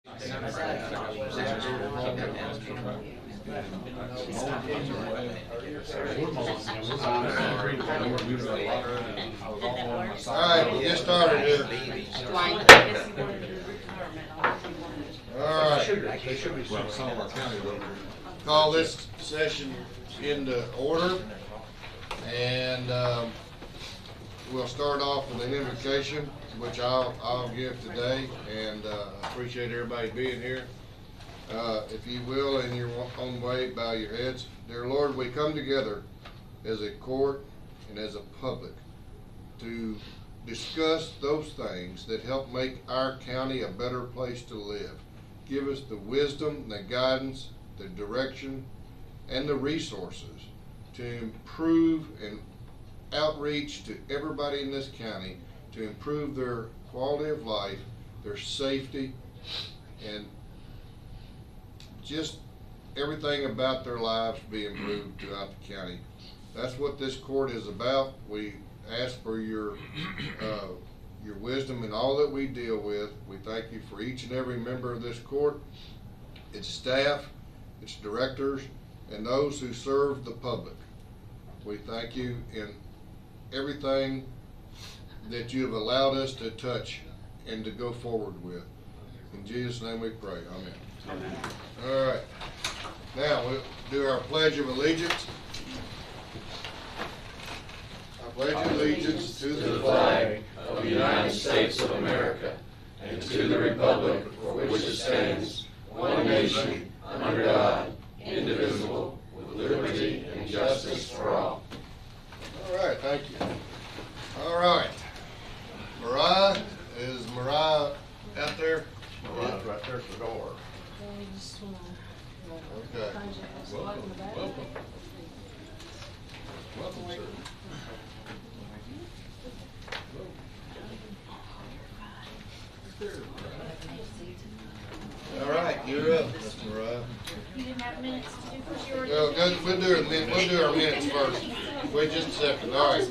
Alright, we'll get started here. Alright. Call this session into order, and we'll start off with an invocation, which I'll give today, and I appreciate everybody being here. If you will, in your own way, bow your heads. Dear Lord, we come together as a court and as a public to discuss those things that help make our county a better place to live. Give us the wisdom, the guidance, the direction, and the resources to improve and outreach to everybody in this county to improve their quality of life, their safety, and just everything about their lives be improved throughout the county. That's what this court is about. We ask for your wisdom in all that we deal with. We thank you for each and every member of this court, its staff, its directors, and those who serve the public. We thank you in everything that you have allowed us to touch and to go forward with. In Jesus' name we pray. Amen. Amen. All right. Now we'll do our Pledge of Allegiance. I pledge allegiance to the flag of the United States of America and to the republic for which it stands, one nation, under God, indivisible, with liberty and justice for all. All right, thank you. All right. Mariah, is Mariah out there? Mariah's right there at the door. Okay. Welcome. Welcome. Welcome, sir. All right, you're up, Miss Mariah. You didn't have minutes to do because you were. Well, good. We'll do our minutes first. Wait just a second. All right.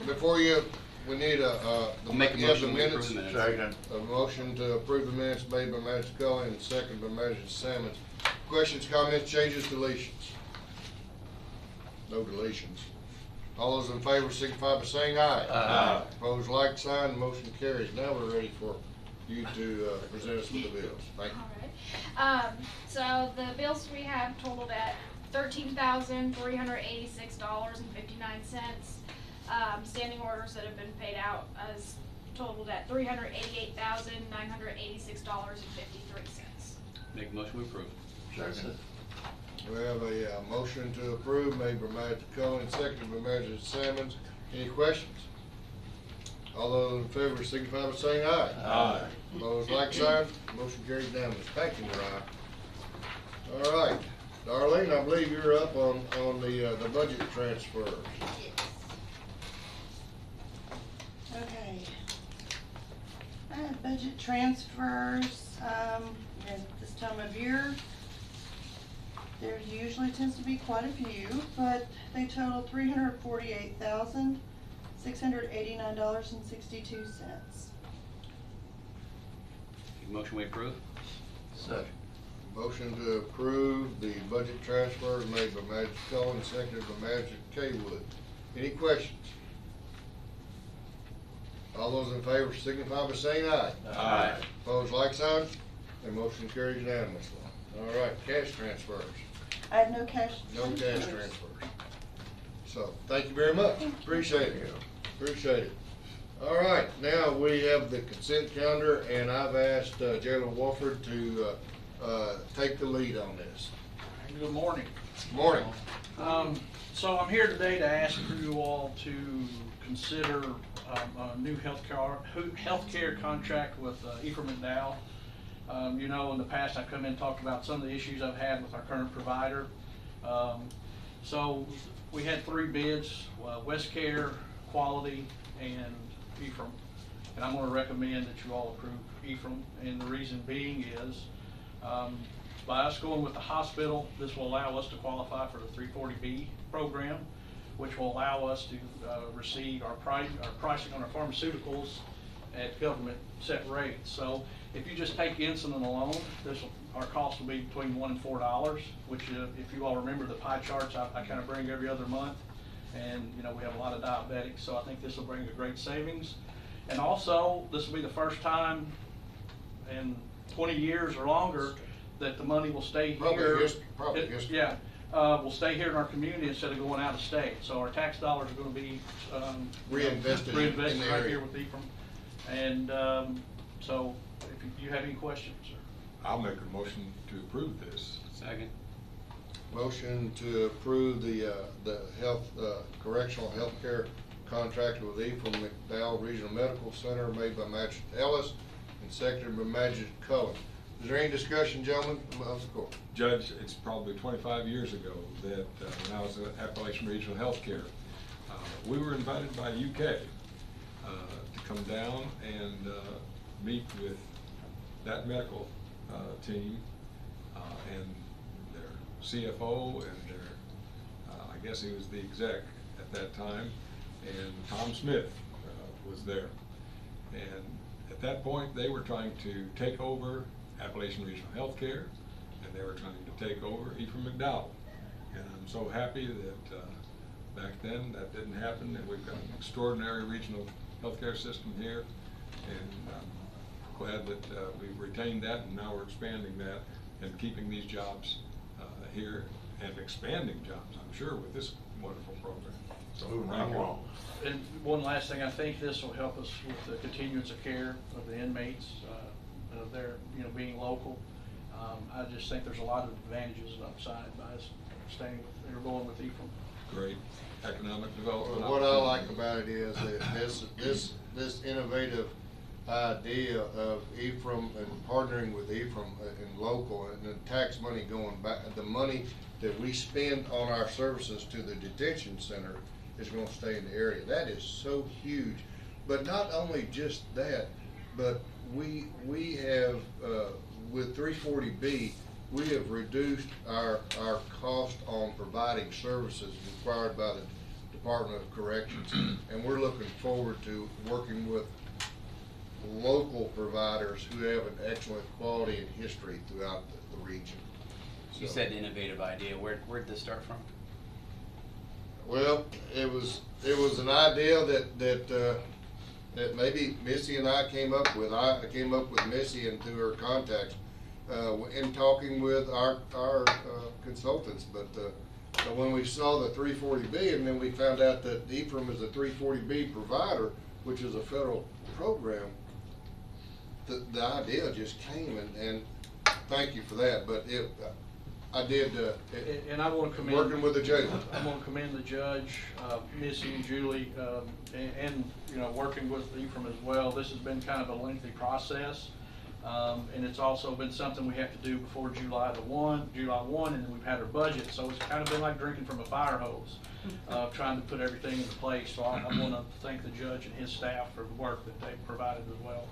Before you, we need I'll make a motion to approve the minutes. Second. A motion to approve the minutes made by Magistrate and second by Magistrate Sammons. Questions, comments, changes, deletions? No deletions. All those in favor signify by saying aye. Aye. Opposed, like sign. Motion carries. Now we're ready for you to present us with the bills. Thank you. All right. So the bills we have totaled at $13,386.59. Standing orders that have been paid out as totaled at $388,986.53. Make a motion to approve. Second. We have a motion to approve made by Magistrate and seconded by Magistrate Sammons. Any questions? All those in favor signify by saying aye. Aye. Opposed, like sign. Motion carries unanimous. Thank you, Mariah. All right, Darlene, I believe you're up on the budget transfers. Okay. Budget transfers, at this time of year, there usually tends to be quite a few, but they total $348,689.62. Make a motion we approve. Second. Motion to approve the budget transfers made by Magistrate and seconded by Magistrate KACo. Any questions? All those in favor signify by saying aye. Aye. Opposed, like sign. The motion carries unanimously. All right, cash transfers. I have no cash. No cash transfers. So, thank you very much. Appreciate it. Appreciate it. All right, now we have the consent calendar, and I've asked Jailer Wolford to take the lead on this. Good morning. Good morning. So I'm here today to ask for you all to consider a new healthcare contract with Ephraim and Dow. You know, in the past I've come in and talked about some of the issues I've had with our current provider. So we had 3 bids, Westcare, Quality, and Ephraim. And I'm going to recommend that you all approve Ephraim. And the reason being is, by us going with the hospital, this will allow us to qualify for the 340B program, which will allow us to receive our pricing on our pharmaceuticals at government set rates. So if you just take insulin alone, our cost will be between $1 and $4, which if you all remember the pie charts I kind of bring every other month. And you know, we have a lot of diabetics, so I think this will bring a great savings. And also, this will be the first time in 20 years or longer that the money will stay here. Probably history. Yeah, will stay here in our community instead of going out of state. So our tax dollars are going to be Reinvested in the right area. here with Ephraim. And so, if you have any questions, sir. I'll make a motion to approve this. Second. Motion to approve the health, correctional health care contract with Ephraim McDowell Regional Medical Center made by Magistrate Ellis and seconded by Magistrate Cullen. Is there any discussion, gentlemen? Of course. Judge, it's probably 25 years ago that when I was at Appalachian Regional Healthcare, we were invited by UK to come down and meet with that medical team and their CFO and their, I guess he was the exec at that time, and Tom Smith was there. And at that point, they were trying to take over Appalachian Regional Healthcare, and they were trying to take over Ephraim McDowell. And I'm so happy that back then that didn't happen, and we've got an extraordinary regional healthcare system here, and I'm glad that we've retained that, and now we're expanding that and keeping these jobs here and expanding jobs, I'm sure, with this wonderful program. So Moving thank right you. along. And one last thing, I think this will help us with the continuance of care of the inmates, of their, you know, being local. I just think there's a lot of advantages and upside by us staying with, or going with Ephraim. Great economic development. What I like about it is that this innovative idea of Ephraim and partnering with Ephraim and local, and the tax money going back, the money that we spend on our services to the detention center is going to stay in the area. That is so huge. But not only just that, but we have with 340B, we have reduced our cost on providing services required by the Department of Corrections, and we're looking forward to working with local providers who have an excellent quality and history throughout the region. You So, said innovative idea. Where'd this start from? well, it was an idea that maybe Missy and I came up with. I came up with Missy and through her contacts in talking with our consultants. But when we saw the 340B, and then we found out that Ephraim is a 340B provider, which is a federal program, the idea just came, and thank you for that. But I did, And I want to commend. working with the jailer. I want to commend the judge, Missy and Julie, and you know, working with Ephraim as well. This has been kind of a lengthy process, and it's also been something we have to do before July 1, and we've had our budget, so it's kind of been like drinking from a fire hose, trying to put everything into place. So I want to thank the judge and his staff for the work that they've provided as well.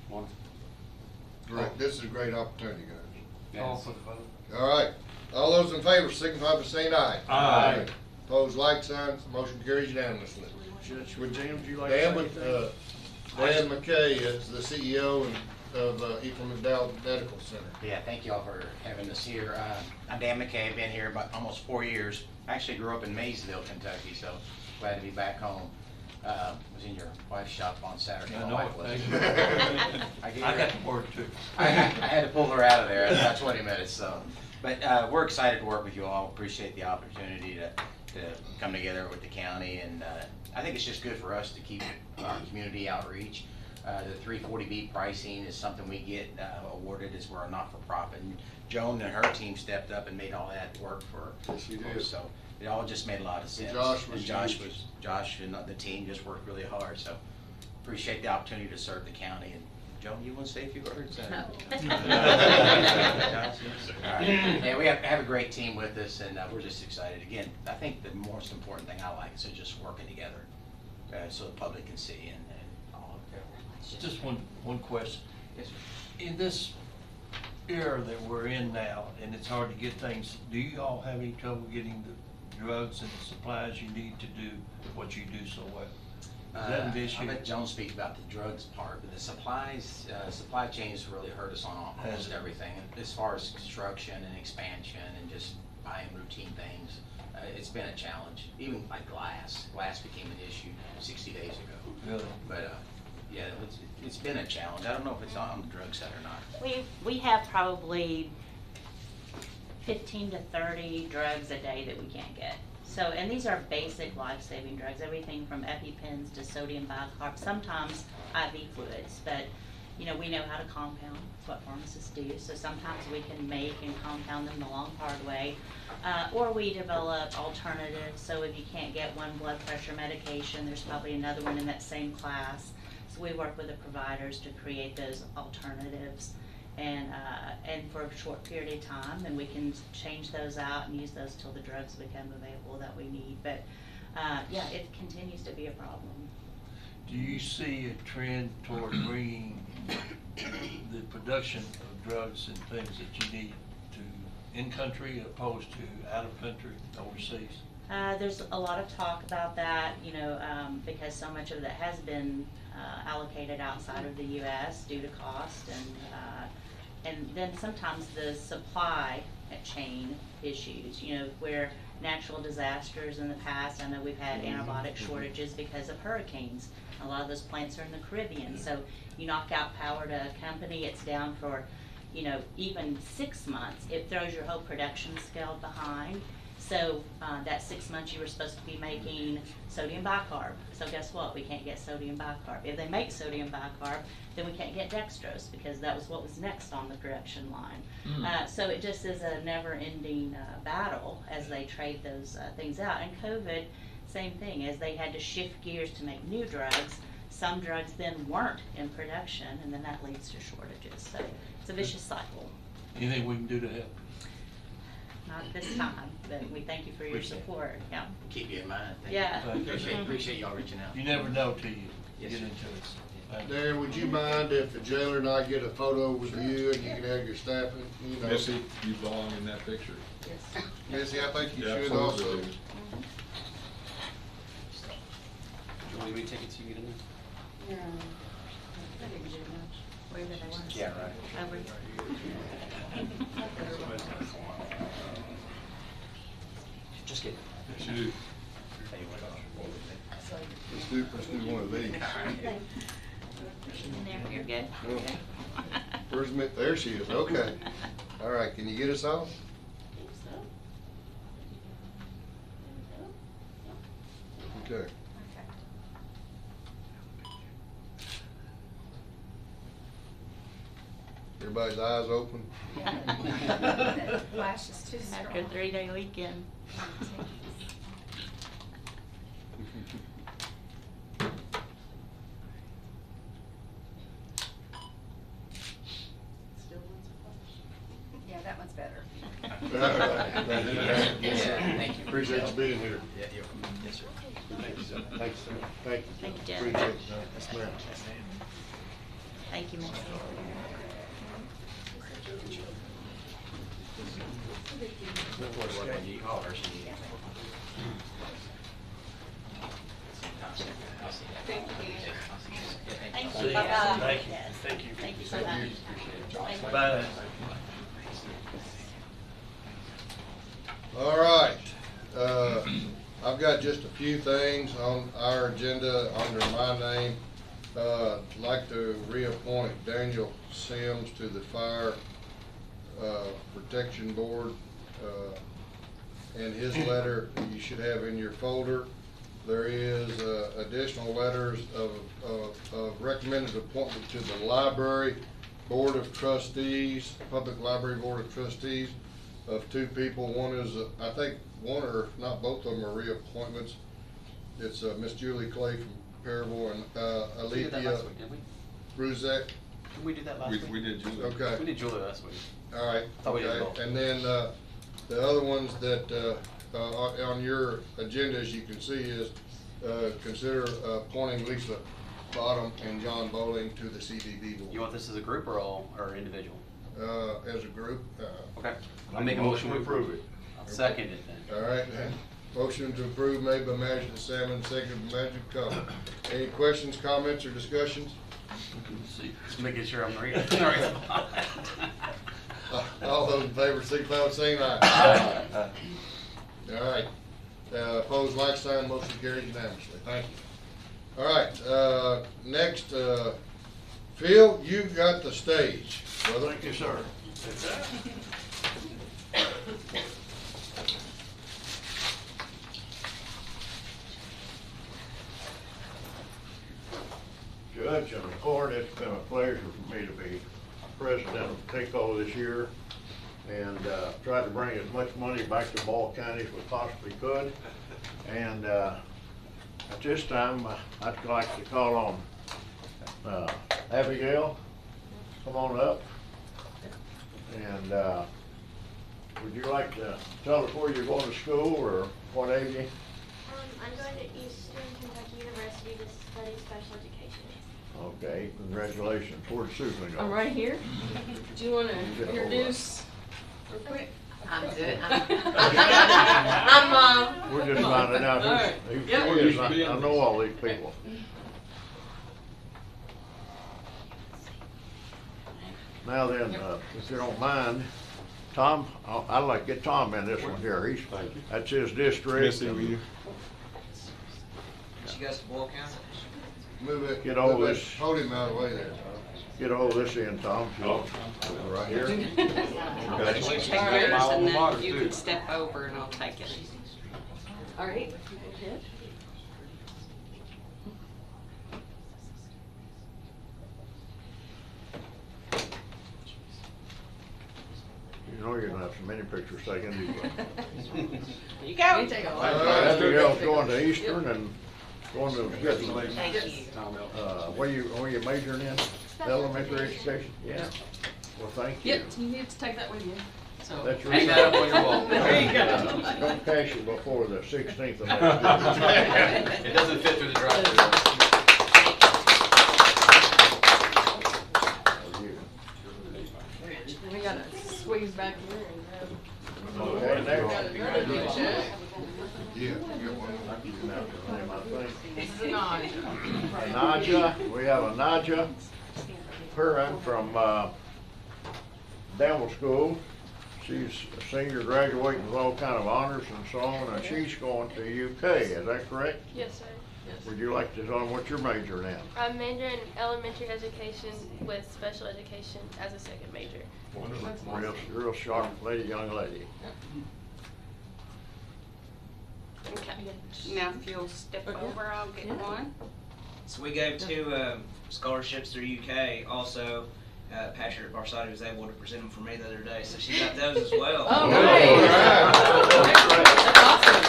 Wonderful. Great. This is a great opportunity, guys. Yes. All right. All those in favor signify by saying aye. Aye. Opposed, like sign. Motion carries unanimously. Judge, would you like to say Dan, anything? Dan McKay is the CEO of Ephraim McDowell Medical Center. Yeah, thank you all for having us here. I'm Dan McKay, I've been here about almost 4 years. I actually grew up in Maysville, Kentucky, so glad to be back home. Was in your wife's shop on Saturday. I My know wife it, was. thank you. I gave I her- got to work too. I had to pull her out of there about 20 minutes, so. But we're excited to work with you all. Appreciate the opportunity to come together with the county, and I think it's just good for us to keep our community outreach. The 340B pricing is something we get awarded as we're a not-for-profit. And Joan and her team stepped up and made all that work for Yes, she us. did. So it all just made a lot of sense. Josh was Josh and the team just worked really hard. So appreciate the opportunity to serve the county. And Joan, you want to say a few words? No. All right. Yeah, we have a great team with us, and we're just excited. Again, I think the most important thing I like is just working together so the public can see and all of that. Just one question. Yes, sir. In this era that we're in now, and it's hard to get things, do you all have any trouble getting the drugs and the supplies you need to do what you do so well? Is that an issue? I'll let Joan speak about the drugs part, but the supplies, supply chains really hurt us on almost everything. As far as construction and expansion and just buying routine things, it's been a challenge. Even like glass became an issue 60 days ago. Really? But, yeah, it's been a challenge. I don't know if it's on the drug side or not. We have probably 15 to 30 drugs a day that we can't get. So, and these are basic life-saving drugs, everything from EpiPens to sodium bicarb, sometimes IV fluids, but, you know, we know how to compound, it's what pharmacists do, so sometimes we can make and compound them the long, hard way, or we develop alternatives, so if you can't get one blood pressure medication, there's probably another one in that same class, so we work with the providers to create those alternatives. And for a short period of time, then we can change those out and use those till the drugs become available that we need. But yeah, it continues to be a problem. Do you see a trend toward bringing the production of drugs and things that you need to in-country opposed to out-of-country, overseas? There's a lot of talk about that, you know, because so much of that has been allocated outside of the U.S. due to cost and then sometimes the supply chain issues, you know, where natural disasters in the past, I know we've had antibiotic shortages because of hurricanes. A lot of those plants are in the Caribbean, so you knock out power to a company, it's down for, you know, even 6 months. It throws your whole production scale behind. So that 6 months you were supposed to be making sodium bicarb. So guess what? We can't get sodium bicarb. If they make sodium bicarb, then we can't get dextrose because that was what was next on the production line. So it just is a never-ending battle as they trade those things out. And COVID, same thing, as they had to shift gears to make new drugs. Some drugs then weren't in production, and then that leads to shortages. So it's a vicious cycle. Anything we can do to help? Not at this time, but we thank you for your support. Yeah. Keep you in mind. Thank Yeah. you. Appreciate y'all reaching out. You never know till you Yes, get sir. into it. Thank you. Darren, would you mind if the jailer and I get a photo with you and you can have your staff, you know? Missy, you belong in that picture. Yes. Missy, I think you Yeah, should absolutely also. do. Do you want me to take it so you get in there? Where do they want us? Yeah, right. Over. Just kidding. Yes, you do. Let's do one of these. In there, you're good. Oh. Okay. Where's Miss? There she is, okay. All right, can you get us all? Okay. Everybody's eyes open? Flash is too After a strong. 3-day weekend. Yeah, that one's better. All right. Thank you. Yeah, thank you. Appreciate you being here. Yeah, you're welcome. Yes, sir. Thank you, sir. Thank you, sir. Thank you. Thank you, Jeff. Appreciate it. Yes, ma'am. Thank you, Miss. Thank you. Thank See you. you. Bye-bye. Thank you. Yes. Thank you. Thank you so much. Thank you. Bye. All right, I've got just a few things on our agenda under my name. I'd like to reappoint Daniel Sims to the Fire Protection Board. And his letter you should have in your folder. There is additional letters of recommended appointment to the Library Board of Trustees, Public Library Board of Trustees, of 2 people. One is, I think, one or if not both of them are reappointments. It's Miss Julie Clay from Perryville and We did that Alethea last week, didn't we? Bruzek. Did we do that last week? We did Julie. Okay. We did Julie last week. All right, Thought we did okay, both. and then, the other ones that, on your agenda, as you can see, is, consider appointing Lisa Bottom and John Bowling to the CDB board. You want this as a group or all, or individual? As a group, Okay. I'll make a motion to approve it. I'll second it then. all right, Motion to approve made by Magistrate Sammons, seconded by Magistrate KACo. Any questions, comments, or discussions? Just making sure I'm reading. All those in favor, signify by saying aye. All right. Opposed, like sign, motion carries unanimously. Thank you. All right, next, Phil, you got the stage, brother. Thank you, sir. Judge and the court, it's been a pleasure for me to be president of KACo this year and try to bring as much money back to Boyle County as we possibly could. And at this time, I'd like to call on Abigail, come on up. And would you like to tell us where you're going to school or what age? I'm going to Eastern Kentucky University to study special education. Okay, congratulations. Where's Susan go? I'm right here. Do you want to introduce real quick? I'm good. I'm Mom. We're just finding out who she is. I know all these people. Now then, if you don't mind, Tom, I'd like to get Tom in this one here. That's his district. Yes, he will. You guys to Boyle County? Move it. Get all move this. it. Hold him out of the way there. Get all this in, Tom. Right here. Take yours and then you can step over and I'll take it. All right. Good. You know you're gonna have so many pictures taken. You go. You take a lot. Abigail's going to Eastern and going to get Thank you. what are you majoring in? Elementary education? Yeah. Well, thank you. Yep, you need to take that with you. So. That's your Hang that up on your wall. There you go. Don't cash it before the 16th of May. It doesn't fit through the drive-through. We gotta squeeze back here and Okay, next. Yeah, you got one. This is Naja. Naja, we have a Naja Perrin from Dental School. She's a senior graduating with all kind of honors and so on, and she's going to UK, is that correct? Yes, sir. Would you like to tell them what you're majoring in? I'm majoring in elementary education with special education as a second major. Real sharp lady, young lady. okay. Now if you'll step over, I'll get one. So we gave 2 scholarships through UK. Also, Patrick Barsati was able to present them for me the other day, so she got those as well. Oh, great. That's awesome.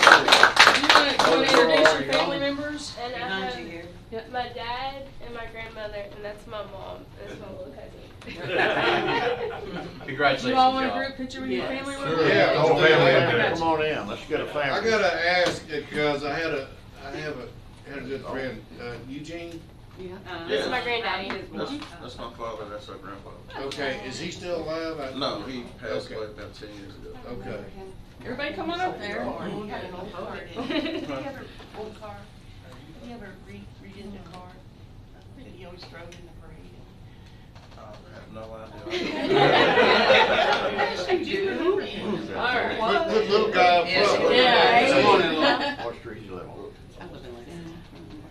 You want to introduce your family members? And I have my dad and my grandmother, and that's my mom, and that's my little cousin. Congratulations, You all want a y'all. group picture with your family members? Sure. Yeah, the whole family. Come on in, let's get a family. I gotta ask, because I had a good friend, Eugene. Yeah. This is my granddaddy. That's my father, that's our grandfather. Okay, is he still alive? No, he passed Okay. away about 10 years ago. Okay. Everybody come on up there. Did you ever, old car, did you ever redid the car that he always drove in the parade? I have no idea. Yes, you do. All right. Little guy up front. Yeah. Come on in, what street you live on?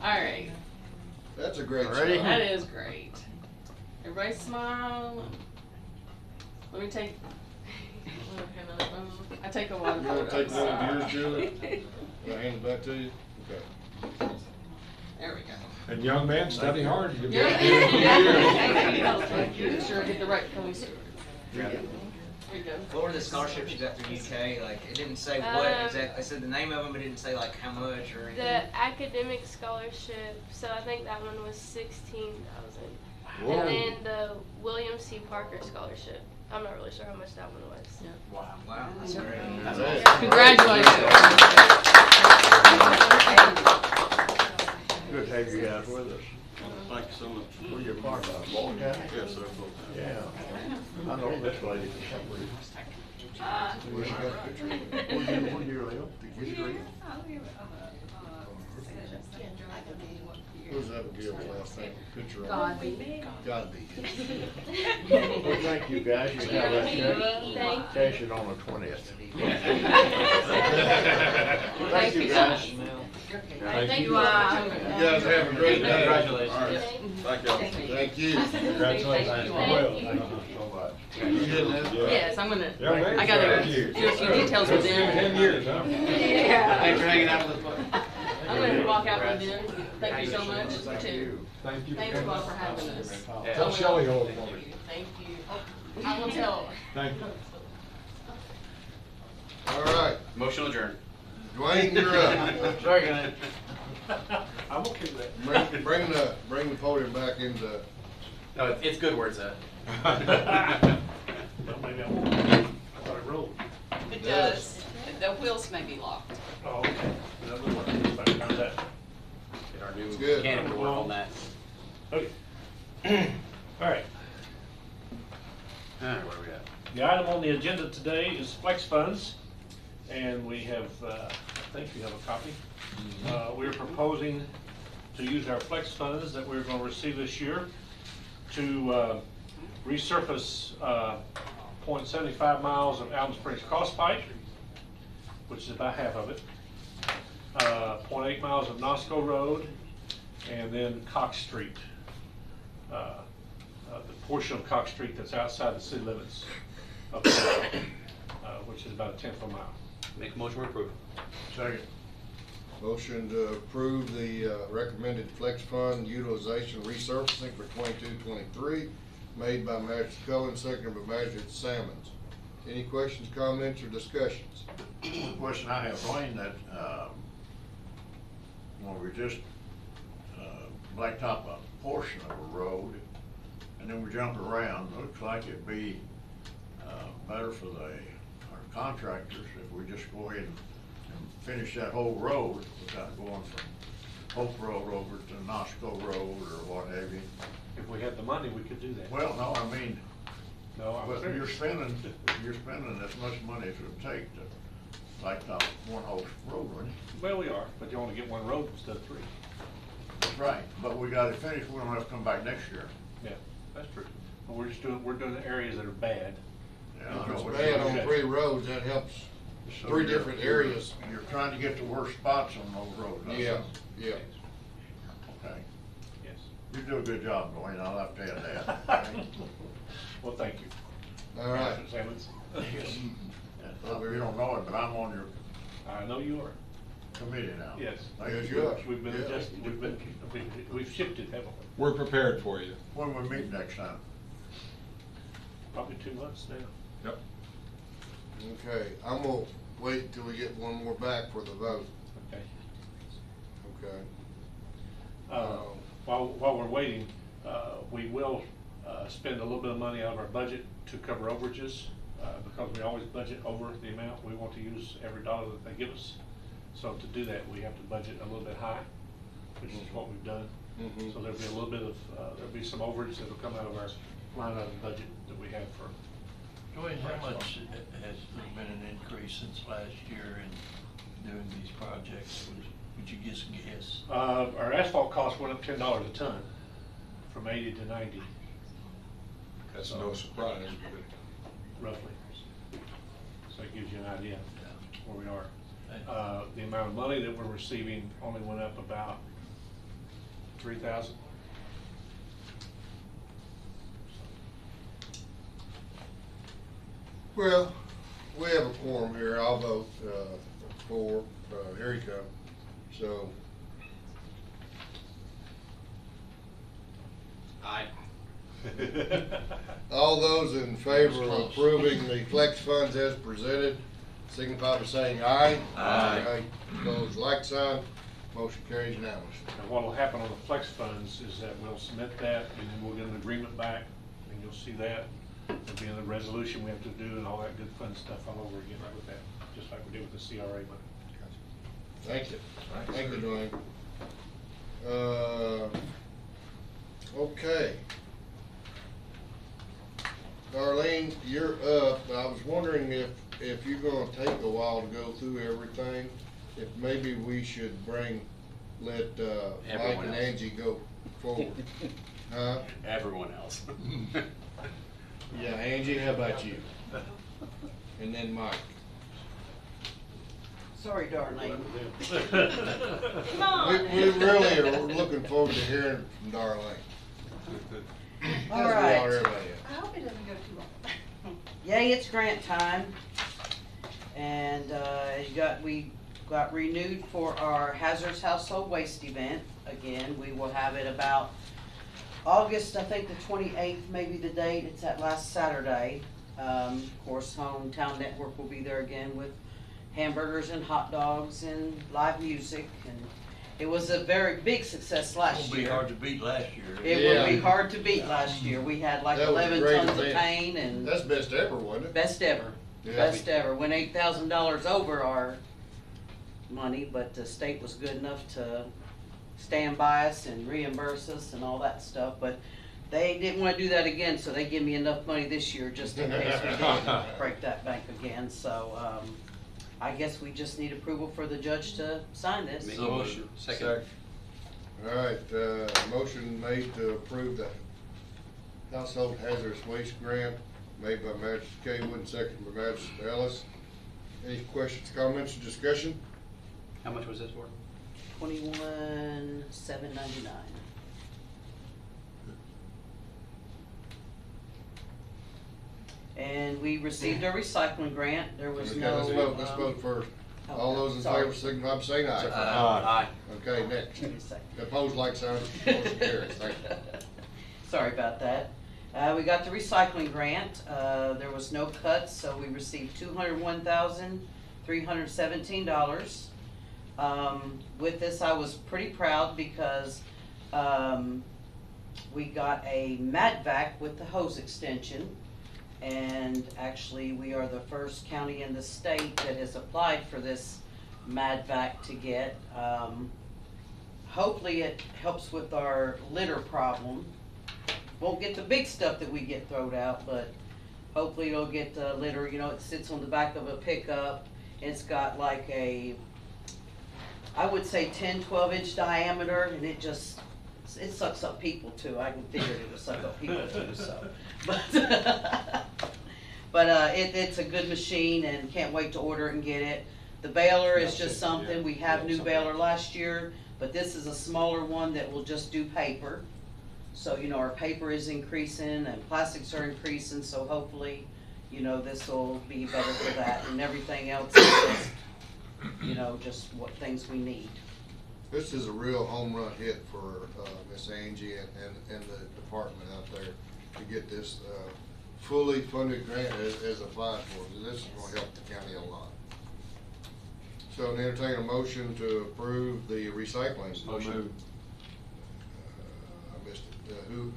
All right. That's a great Ready? shot. That is great. Everybody smile. Let me take. I take a lot of You wanna take photos. one of yours, Julie? I'll hand it back to you. Okay. There we go. And young man, study hard. You'll be Yeah. able to do it. Sure, get the right police. There you go. What were the scholarships you got through UK? Like, it didn't say what exactly. It said the name of them, but it didn't say like how much or anything. The academic scholarship, so I think that one was $16,000. Whoa. And then the William C. Parker scholarship, I'm not really sure how much that one was. Wow, that's great. Congratulations. Good to have you guys with us. Thank you so much. Where you part of, Boyle County? Yes, sir. Yeah. I know this lady for some reason. Where do you live? Who's that give the last name? Picture of God it? be. God be. Well, thank you, guys. You have that check. Cash it on the 20th. Thank you, guys. Thank you. You guys have a great day. Congratulations. Thank you. Thank you. Congratulations. Well, thank you so much. You getting that? Yes, I'm gonna, Yeah, man. I gotta Thank you. do a few details with them. 10 years, huh? Yeah. Thanks for hanging out with us. I'm gonna walk out with them. Thank you so much, too. Thank you. Thanks a lot for having us. Tell Shelley hello for me. Thank you. I will tell. Thank you. All right, Motion adjourned. Duane, you're up. Sorry, I'm okay with that. Bring the podium back into. No, it's good where it's at. Well, maybe I won't. I thought it rolled. It does. The wheels may be locked. Oh, okay. That would work. How's that? Get our new It's good. mechanic to work on that. Okay. All right. All right, where are we at? The item on the agenda today is flex funds, and we have, I think you have a copy. We're proposing to use our flex funds that we're going to receive this year to resurface 0.75 miles of Allen Springs Cross Pipe, which is about half of it, 0.8 miles of Nosco Road, and then Cox Street, the portion of Cox Street that's outside the city limits of which is about a 1/10 of a mile. Make a motion to approve. Second. Motion to approve the recommended flex fund utilization resurfacing for 22-23, made by Magistrate Cullen, seconded by Magistrate Sammons. Any questions, comments, or discussions? One question I have, Duane, that, when we just, blacktop a portion of a road, and then we jump around, looks like it'd be, better for our contractors if we just go ahead and finish that whole road without going from Hope Road over to Nosco Road or what have you. If we had the money, we could do that. Well, no, I mean, No, I'm but you're serious. spending as much money as it would take to blacktop one whole road, wouldn't you? Well, we are, but you only get one road instead of 3. That's right, but we got it finished, we don't have to come back next year. Yeah, that's true. But we're doing the areas that are bad. Yeah, I If know it's what bad you're on 3 roads, that helps So 3 you're- different areas. You're trying to get the worst spots on those roads. that's Yeah, all. yeah. Okay. Yes. You do a good job, Duane, I'll have to add that. Well, thank you. All right. Mr. Sammons. You don't know it, but I'm on your I know you are. committee now. Yes. Thank Yes, you. you are. We've been Yeah. adjusting, we've shifted heavily. We're prepared for you. When we meet next time? Probably 2 months now. Yep. Okay, I'm gonna wait till we get one more back for the vote. Okay. Okay. While we're waiting, we will spend a little bit of money out of our budget to cover overages, because we always budget over the amount. We want to use every dollar that they give us. So to do that, we have to budget a little bit high, which is what we've done. Mhm. So there'll be a little bit of, there'll be some overage that'll come out of our line item budget that we have for. Joey, how much has there been an increase since last year in doing these projects? Would you just guess? Our asphalt cost went up $10 a ton, from 80 to 90. That's no surprise. Roughly. So it gives you an idea where we are. The amount of money that we're receiving only went up about 3,000. Well, we have a quorum here. I'll vote for, here you come. So, Aye. all those in favor of approving the flex funds as presented, signify by saying aye. Aye. Opposed, like sign. Motion carries unanimously. And what will happen on the flex funds is that we'll submit that, and then we'll get an agreement back, and you'll see that. There'll be another resolution we have to do and all that good fun stuff all over again with that, just like we did with the CRA money. Thank you. Thank you, Duane. Okay. Darlene, you're up. I was wondering if you're gonna take a while to go through everything. if maybe we should let Mike Everyone and else. Angie go forward. Huh? Everyone else. Yeah, Angie, how about you? And then Mike. Sorry, Darlene. Come on. We really are looking forward to hearing from Darlene. All As we right. are everybody else. I hope it doesn't go too long. Yay, it's grant time. And, we got renewed for our hazardous household waste event. Again, we will have it about August, I think the 28th, maybe the date. It's that last Saturday. Of course, Hometown Network will be there again with hamburgers and hot dogs and live music. And it was a very big success last It'll be year. hard to beat last year. It would be hard to beat last year. We had like That was a 11 great tons of event. paint and That's best ever, wasn't it? best ever. Yeah. Best ever. Went $8,000 over our money, but the state was good enough to stand by us and reimburse us and all that stuff. But they didn't want to do that again, so they give me enough money this year just in case we did break that bank again. So I guess we just need approval for the judge to sign this. Make a motion. Second. All right, motion made to approve the household hazardous waste grant made by Magistrate KACo and seconded by Magistrate Ellis. Any questions, comments, or discussion? How much was this for? $21,799. And we received a recycling grant. There was Okay, no. let's vote first. All those in sorry. favor, signify by saying aye. Aye. Okay, next. Give me a second. Opposed, like sign, motion carries. Thank you. Sorry about that. We got the recycling grant. There was no cuts, so we received $201,317. With this, I was pretty proud because we got a MADVAC with the hose extension. And actually, we are the first county in the state that has applied for this MADVAC to get. Hopefully it helps with our litter problem. Won't get the big stuff that we get thrown out, but hopefully it'll get the litter. You know, it sits on the back of a pickup. It's got like a, I would say 10, 12-inch diameter, and it sucks up people too. I can figure it would suck up people too, so. But it's a good machine and can't wait to order it and get it. The baler is just something, we have new baler last year, but this is a smaller one that will just do paper. So, you know, our paper is increasing and plastics are increasing, so hopefully, you know, this will be better for that, and everything else is just, you know, just what things we need. This is a real home run hit for Miss Angie and the department out there to get this fully funded grant as applied for. This is going to help the county a lot. So entertain a motion to approve the recycling. Motion. I missed it. Who?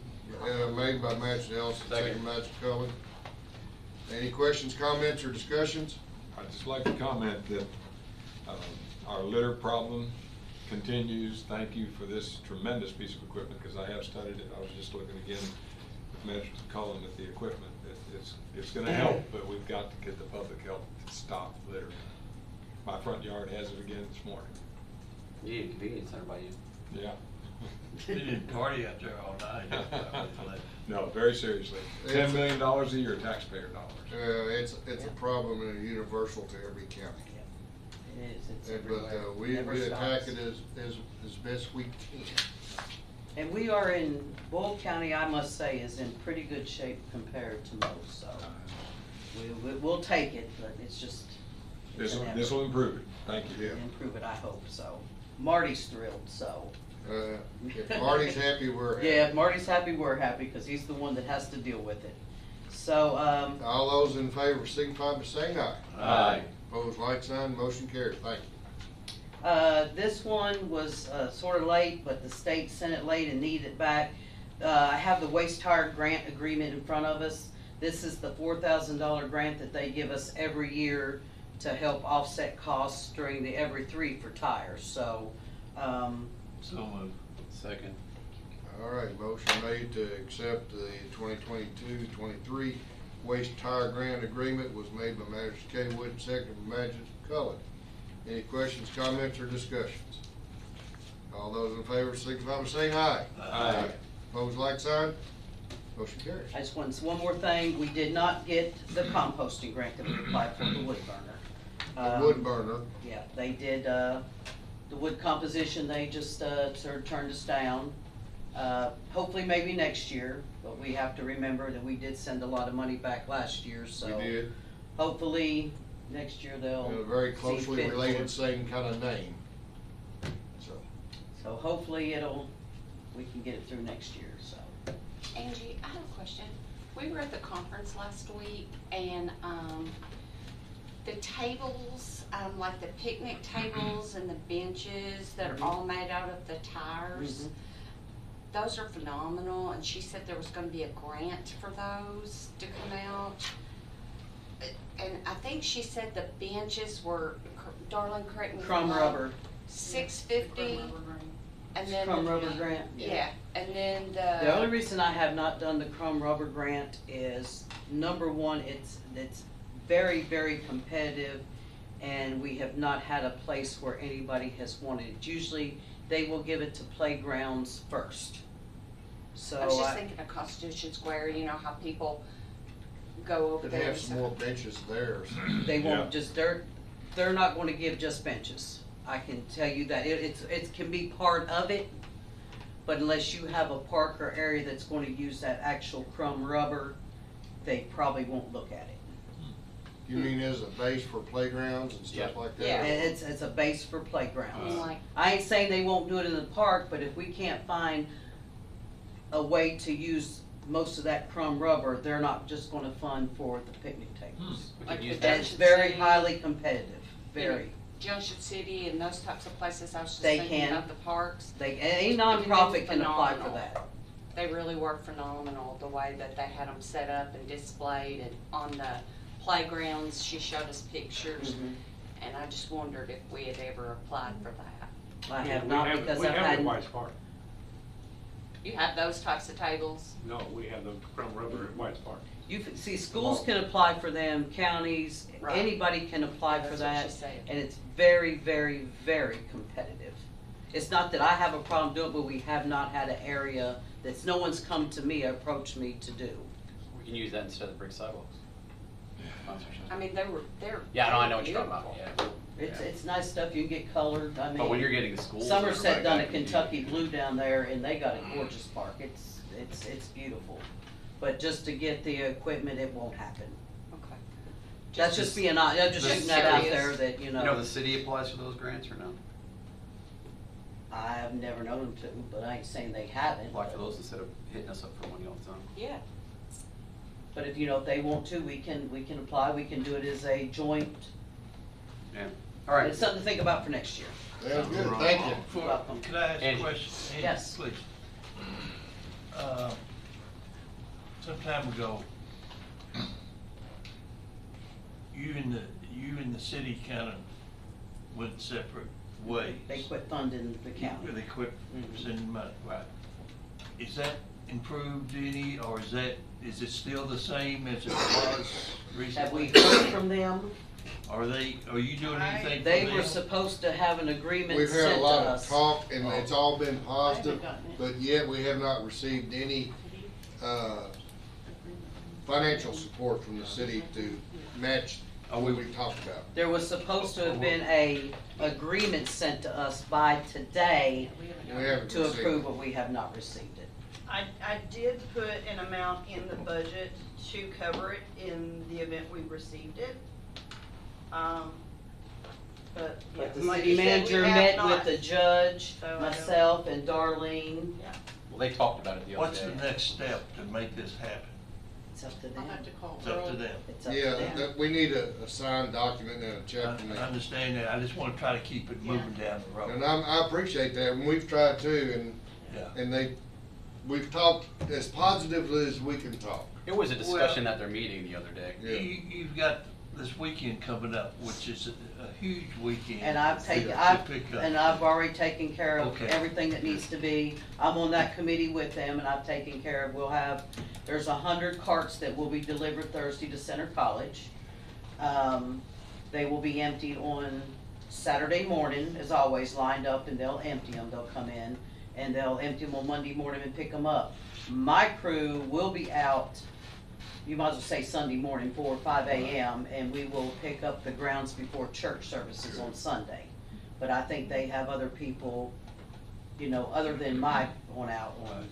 Made by Magistrate Ellison, second by Magistrate Cullen. Any questions, comments, or discussions? I'd just like to comment that our litter problem continues. Thank you for this tremendous piece of equipment, because I have studied it. I was just looking again with Magistrate Cullen at the equipment. It's going to help, but we've got to get the public help to stop litter. My front yard has it again this morning. You need a convenience center by you. Yeah. They didn't party out there all night. No, very seriously. $10 million a year taxpayer dollars. It's a problem and a universal to every county. It is, it's But everywhere. we Never attack stops. it as best we can. And we are in, Boyle County, I must say, is in pretty good shape compared to most, so we'll take it, but it's just. This an will effort. improve it. Thank you. Improve it, I hope, so. Marty's thrilled, so. If Marty's happy, we're happy. Yeah, if Marty's happy, we're happy, because he's the one that has to deal with it. So, All those in favor signify by saying aye. Aye. Opposed, like sign, motion carries. Thank you. this one was, sort of late, but the state sent it late and needed it back. I have the waste tire grant agreement in front of us. This is the $4,000 grant that they give us every year to help offset costs during the every 3 for tires, so, So moved. Second. All right, motion made to accept the 2022-23 waste tire grant agreement was made by Magistrate KACo and seconded by Magistrate Cullen. Any questions, comments, or discussions? All those in favor signify by saying aye. Aye. Opposed, like sign. Motion carries. I just want one more thing, we did not get the composting grant that we applied for, the wood burner. The wood burner. Yeah, they did, the wood composition, they just, sort of turned us down. Hopefully maybe next year, but we have to remember that we did send a lot of money back last year, so. We did. Hopefully, next year they'll. A very see closely fit for related, it. same kind of name. So hopefully we can get it through next year, so. Angie, I have a question. We were at the conference last week and, the tables, like the picnic tables and the benches that are all made out of the tires, those are phenomenal, and she said there was gonna be a grant for those to come out. And I think she said the benches were, Darlene, correct me if I'm Crumb wrong, rubber. $650, and then. Crumb rubber grant? Yeah, and then The only reason I have not done the crumb rubber grant is, number one, it's very, very competitive, and we have not had a place where anybody has wanted it. Usually, they will give it to playgrounds first. So I was just thinking of Constitution Square, you know, how people go over They there. have some more benches there. So. They won't just, they're not gonna give just benches. I can tell you that. It can be part of it, but unless you have a park or area that's going to use that actual crumb rubber, they probably won't look at it. You mean as a base for playgrounds and stuff like that? Yeah, it's a base for playgrounds. Like, I ain't saying they won't do it in the park, but if we can't find a way to use most of that crumb rubber, they're not just gonna fund for the picnic tables. We could And use it's Junction very City. highly competitive, very. Junction City and those types of places, I was just They thinking can. about the parks. Any nonprofit can apply for Phenomenal. that. They really were phenomenal, the way that they had them set up and displayed, and on the playgrounds, she showed us pictures. And I just wondered if we had ever applied for that. I have not, because I've had. Park. You have those types of tables? No, we have the crumb rubber at White's Park. See, schools can apply for them, counties, Right. anybody can apply for That's what that, she said. and it's very, very, very competitive. It's not that I have a problem doing it, but we have not had an area that's, no one's come to me, approached me to do. We can use that instead of brick sidewalks. I mean, they're. Yeah, no, I know what you're talking about, beautiful. yeah. It's nice stuff, you can get colored, I mean. But when you're getting the schools. Somerset everybody done a back in the Kentucky blue down there, and they got a gorgeous park, it's beautiful. But just to get the equipment, it won't happen. Okay. That's just being, I'm just shooting that out there that, You know, the city applies for those grants or no? I've never known them to, but I ain't saying they haven't. Apply for those instead of hitting us up for money all the time. Yeah. But if, if they want to, we can apply, we can do it as a joint. Yeah, all right. It's something to think about for next year. Sounds good, thank you. You're welcome. Could I ask Angie. a question? Angie, Yes. Please. Some time ago, you and the city kind of went separate ways. They quit funding the county. They quit sending money, right? Is that improved any, or is it still the same as it was recently? Have we heard from them? Are you doing anything for They them? were supposed to have an agreement We've sent had to a lot of us. talk, and it's all been positive, gotten it. but yet we have not received any, financial support from the city to match what we talked about. There was supposed to have been a agreement sent to us by today We haven't to received approve, it. but we have not received it. I did put an amount in the budget to cover it in the event we received it. But yeah, But the like city you said, manager we have met not. with the judge, So I don't- myself, and Darlene. Yeah. Well, they talked about it the other What's day. the next step to make this happen? It's up to them. It's up to them. It's up to Yeah, them. we need a signed document and a check from I them. understand that, I just wanna try to keep it moving down the road. And I appreciate that, and we've tried to, Yeah. and we've talked as positively as we can talk. It was a discussion at their meeting the other day. Yeah. You've got this weekend coming up, which is a huge weekend. And I've to pick up. I've already taken care of Okay. everything that needs to be. I'm on that committee with them, and I've taken care of, there's 100 carts that will be delivered Thursday to Center College. They will be emptied on Saturday morning, as always, lined up, and they'll empty them. They'll come in and they'll empty them on Monday morning and pick them up. My crew will be out, you might as well say Sunday morning, 4 or 5 a.m., and we will pick up the grounds before church services on Sunday. But I think they have other people, you know, other than Mike, going out on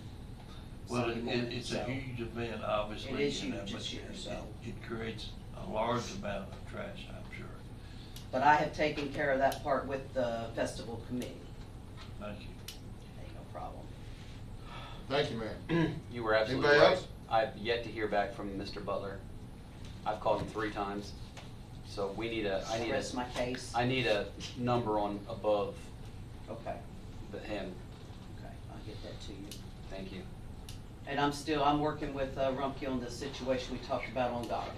Well, Sunday morning. it's so. a huge event, obviously. It is and huge but this year, so. It creates a large amount of trash, I'm sure. But I have taken care of that part with the festival committee. Thank you. Ain't no problem. Thank you, ma'am. You were absolutely Anybody right. else? I've yet to hear back from Mr. Butler. I've called him 3 times. So we need a, Rest my case. I need a number on above Okay, him. okay, I'll get that to you. Thank you. And I'm working with Rumpke on the situation we talked about on Goggin.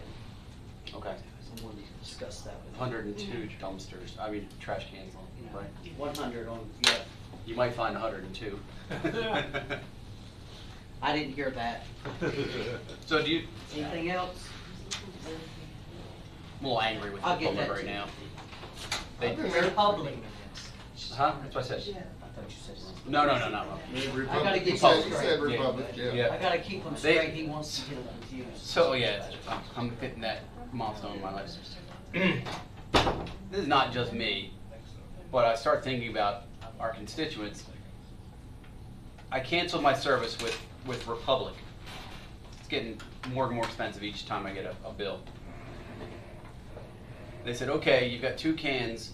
Okay. I wanted to discuss that with him. 102 dumpsters, I mean trash cans, right? 100 on, yeah. You might find 102. I didn't hear that. So do you, Anything else? I'm a little angry with the I'll get public that right to now. I've been there. Public. Huh? That's what I said. I thought you said wrong. No. I gotta get He said straight. Republic, yeah. I gotta keep him They- straight, he wants to get him confused. So yeah, I'm hitting that milestone in my life. This is not just me, but I start thinking about our constituents. I canceled my service with Republic. It's getting more and more expensive each time I get a bill. They said, okay, you've got 2 cans.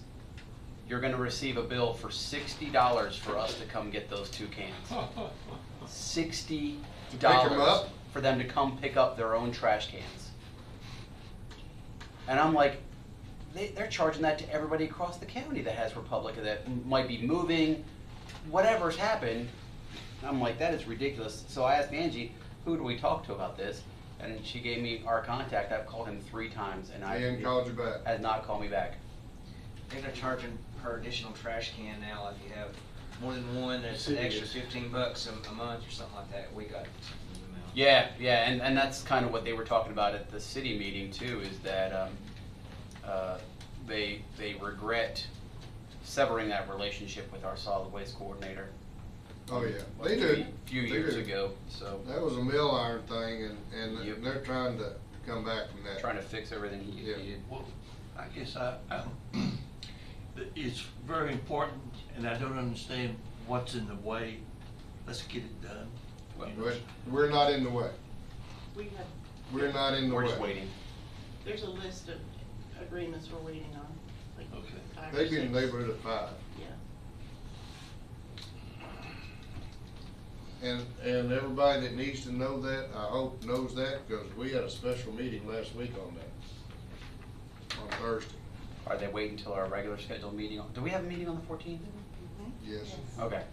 You're gonna receive a bill for $60 for us to come get those 2 cans. $60 up? for them to come pick up their own trash cans. And I'm like, they're charging that to everybody across the county that has Republic, that might be moving, whatever's happened. I'm like, that is ridiculous. So I asked Angie, who do we talk to about this? And she gave me our contact. I've called him 3 times, and He hadn't called you back. has not called me back. They're charging per additional trash can now, if you have more than one, there's an extra $15 a month or something like that. We got Yeah, and that's kind of what they were talking about at the city meeting too, is that they regret severing that relationship with our solid waste coordinator. Oh, yeah. Like They a do. few They years do. ago, so. That was a mill iron thing, and Yep. they're trying to come back from that. Trying to fix everything he Yeah. did. Well, I guess it's very important, and I don't understand what's in the way. Let's get it done. But we're not in the way. We have, We're not in the way. We're just waiting. there's a list of agreements we're waiting on, like Okay. 5 or They've been in the 6. neighborhood of 5. Yeah. And everybody that needs to know that, I hope knows that, because we had a special meeting last week on that, on Thursday. Are they waiting until our regular scheduled meeting? Do we have a meeting on the 14th? Yes. Okay.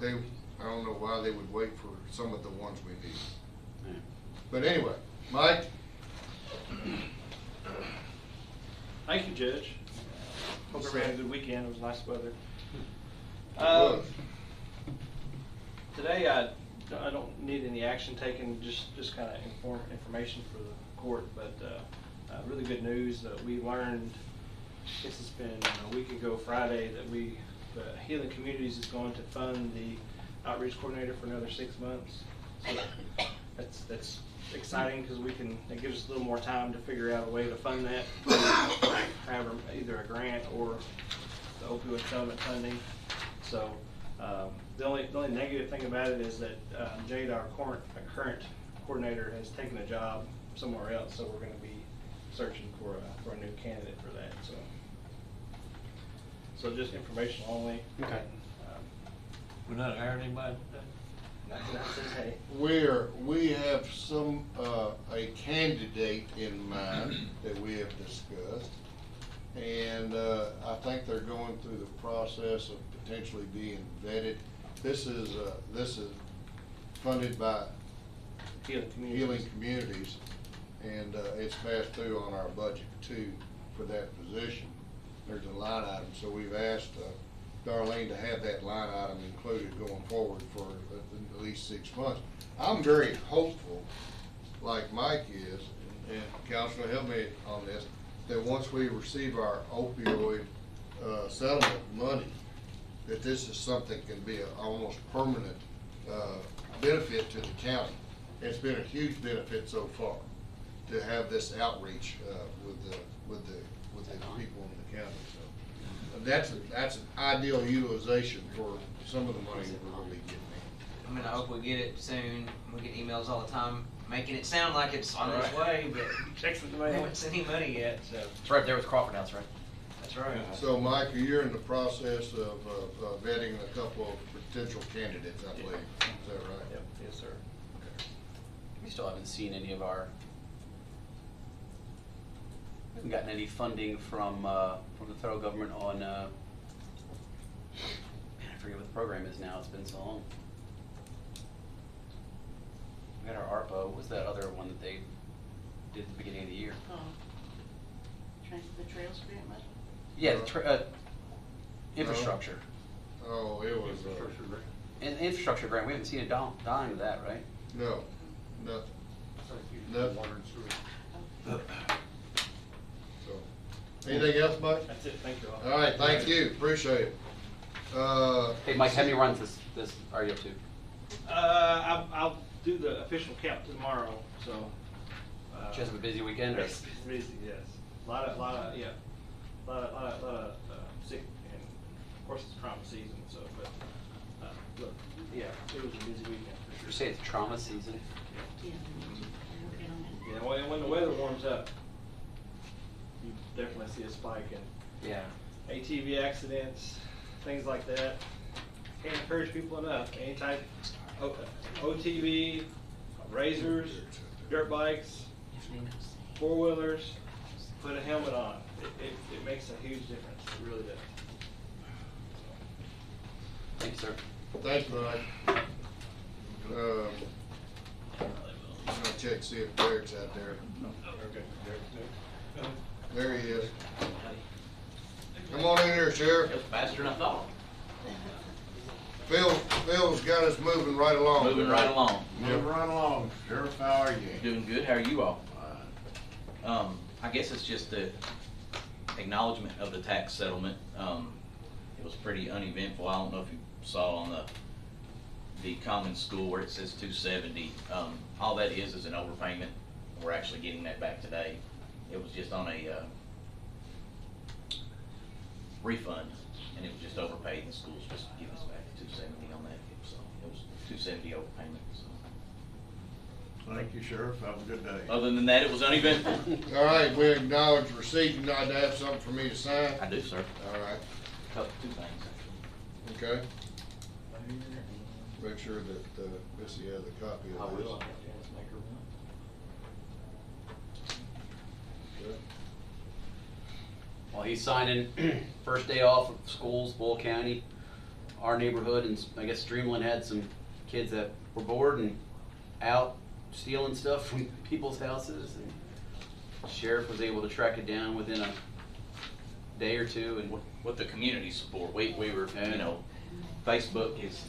They, I don't know why they would wait for some of the ones we need. Yeah. But anyway, Mike? Thank you, Judge. Hope everybody had a good weekend. It was nice weather. Good. Today, I don't need any action taken, just kind of information for the court, but really good news. We learned, I guess it's been a week ago Friday, that the Healing Communities is going to fund the outreach coordinator for another 6 months. So that's exciting, because it gives us a little more time to figure out a way to fund that, have either a grant or the opioid settlement funding. So the only negative thing about it is that Jade, our current coordinator, has taken a job somewhere else, so we're going to be searching for a new candidate for that. So just information only. Okay. We're not hiring anybody today? Not today. We have some, a candidate in mind that we have discussed. And I think they're going through the process of potentially being vetted. This is funded by Healing Communities, and it's passed through on our budget too for that position. There's a line item, so we've asked Darlene to have that line item included going forward for at least 6 months. I'm very hopeful, like Mike is, and Counselor, help me on this, that once we receive our opioid settlement money, that this is something can be a almost permanent, benefit to the county. It's been a huge benefit so far to have this outreach, with the people in the county, so. That's an ideal utilization for some of the money that we're gonna be getting in. I mean, I hope we get it soon. We get emails all the time making it sound like it's on its way, but we haven't sent any money yet, so. It's right there with Crawford House, right? That's right. So, Mike, you're in the process of vetting a couple of potential candidates, I believe. Is that right? Yep. Yes, sir. We still haven't seen any of our, we haven't gotten any funding from the federal government on, man, I forget what the program is now, it's been so long. We got our ARPA, what was that other one that they did at the beginning of the year? Oh. The Trails Grant money? Yeah, the infrastructure. Oh, it was, And infrastructure grant, we haven't seen a dime of that, right? no, nothing. Nothing. So, anything else, Mike? That's it, thank you all. All right, thank you, appreciate it. Hey, Mike, how many runs this are you up to? I'll do the official count tomorrow, so. Just a busy weekend, or? It's busy, yes. A lot of sick, and of course it's trauma season, so, but, look, yeah, it was a busy weekend for sure. You say it's trauma season? Yeah, when the weather warms up, you definitely see a spike in ATV accidents, things like that. Can't encourage people enough. Any type OTV, razors, dirt bikes, four-wheelers, put a helmet on. It makes a huge difference. It really does. Thank you, sir. Thank you, Mike. I'm gonna check, see if Derek's out there. There he is. Come on in here, Sheriff. It was faster than I thought. Phil's got us moving right along. Moving right along. Move right along, Sheriff, how are you? Doing good. How are you all? I guess it's just the acknowledgement of the tax settlement. It was pretty uneventful. I don't know if you saw on the common school where it says 270. All that is an overpayment. We're actually getting that back today. It was just on a refund, and it was just overpaid, and the school's just giving us back 270 on that. So it was 270 overpayment. So. Thank you, Sheriff, have a good day. Other than that, it was uneventful. All right, we acknowledge receipt. You not to have something for me to sign? I do, sir. All right. Two things, actually. Okay. Make sure that Missy has a copy of this. Okay. While he's signing, first day off of schools, Boyle County, our neighborhood, and I guess Streamland had some kids that were bored and out stealing stuff from people's houses, and the sheriff was able to track it down within a day or two. And with the community support, we were, you know, Facebook is,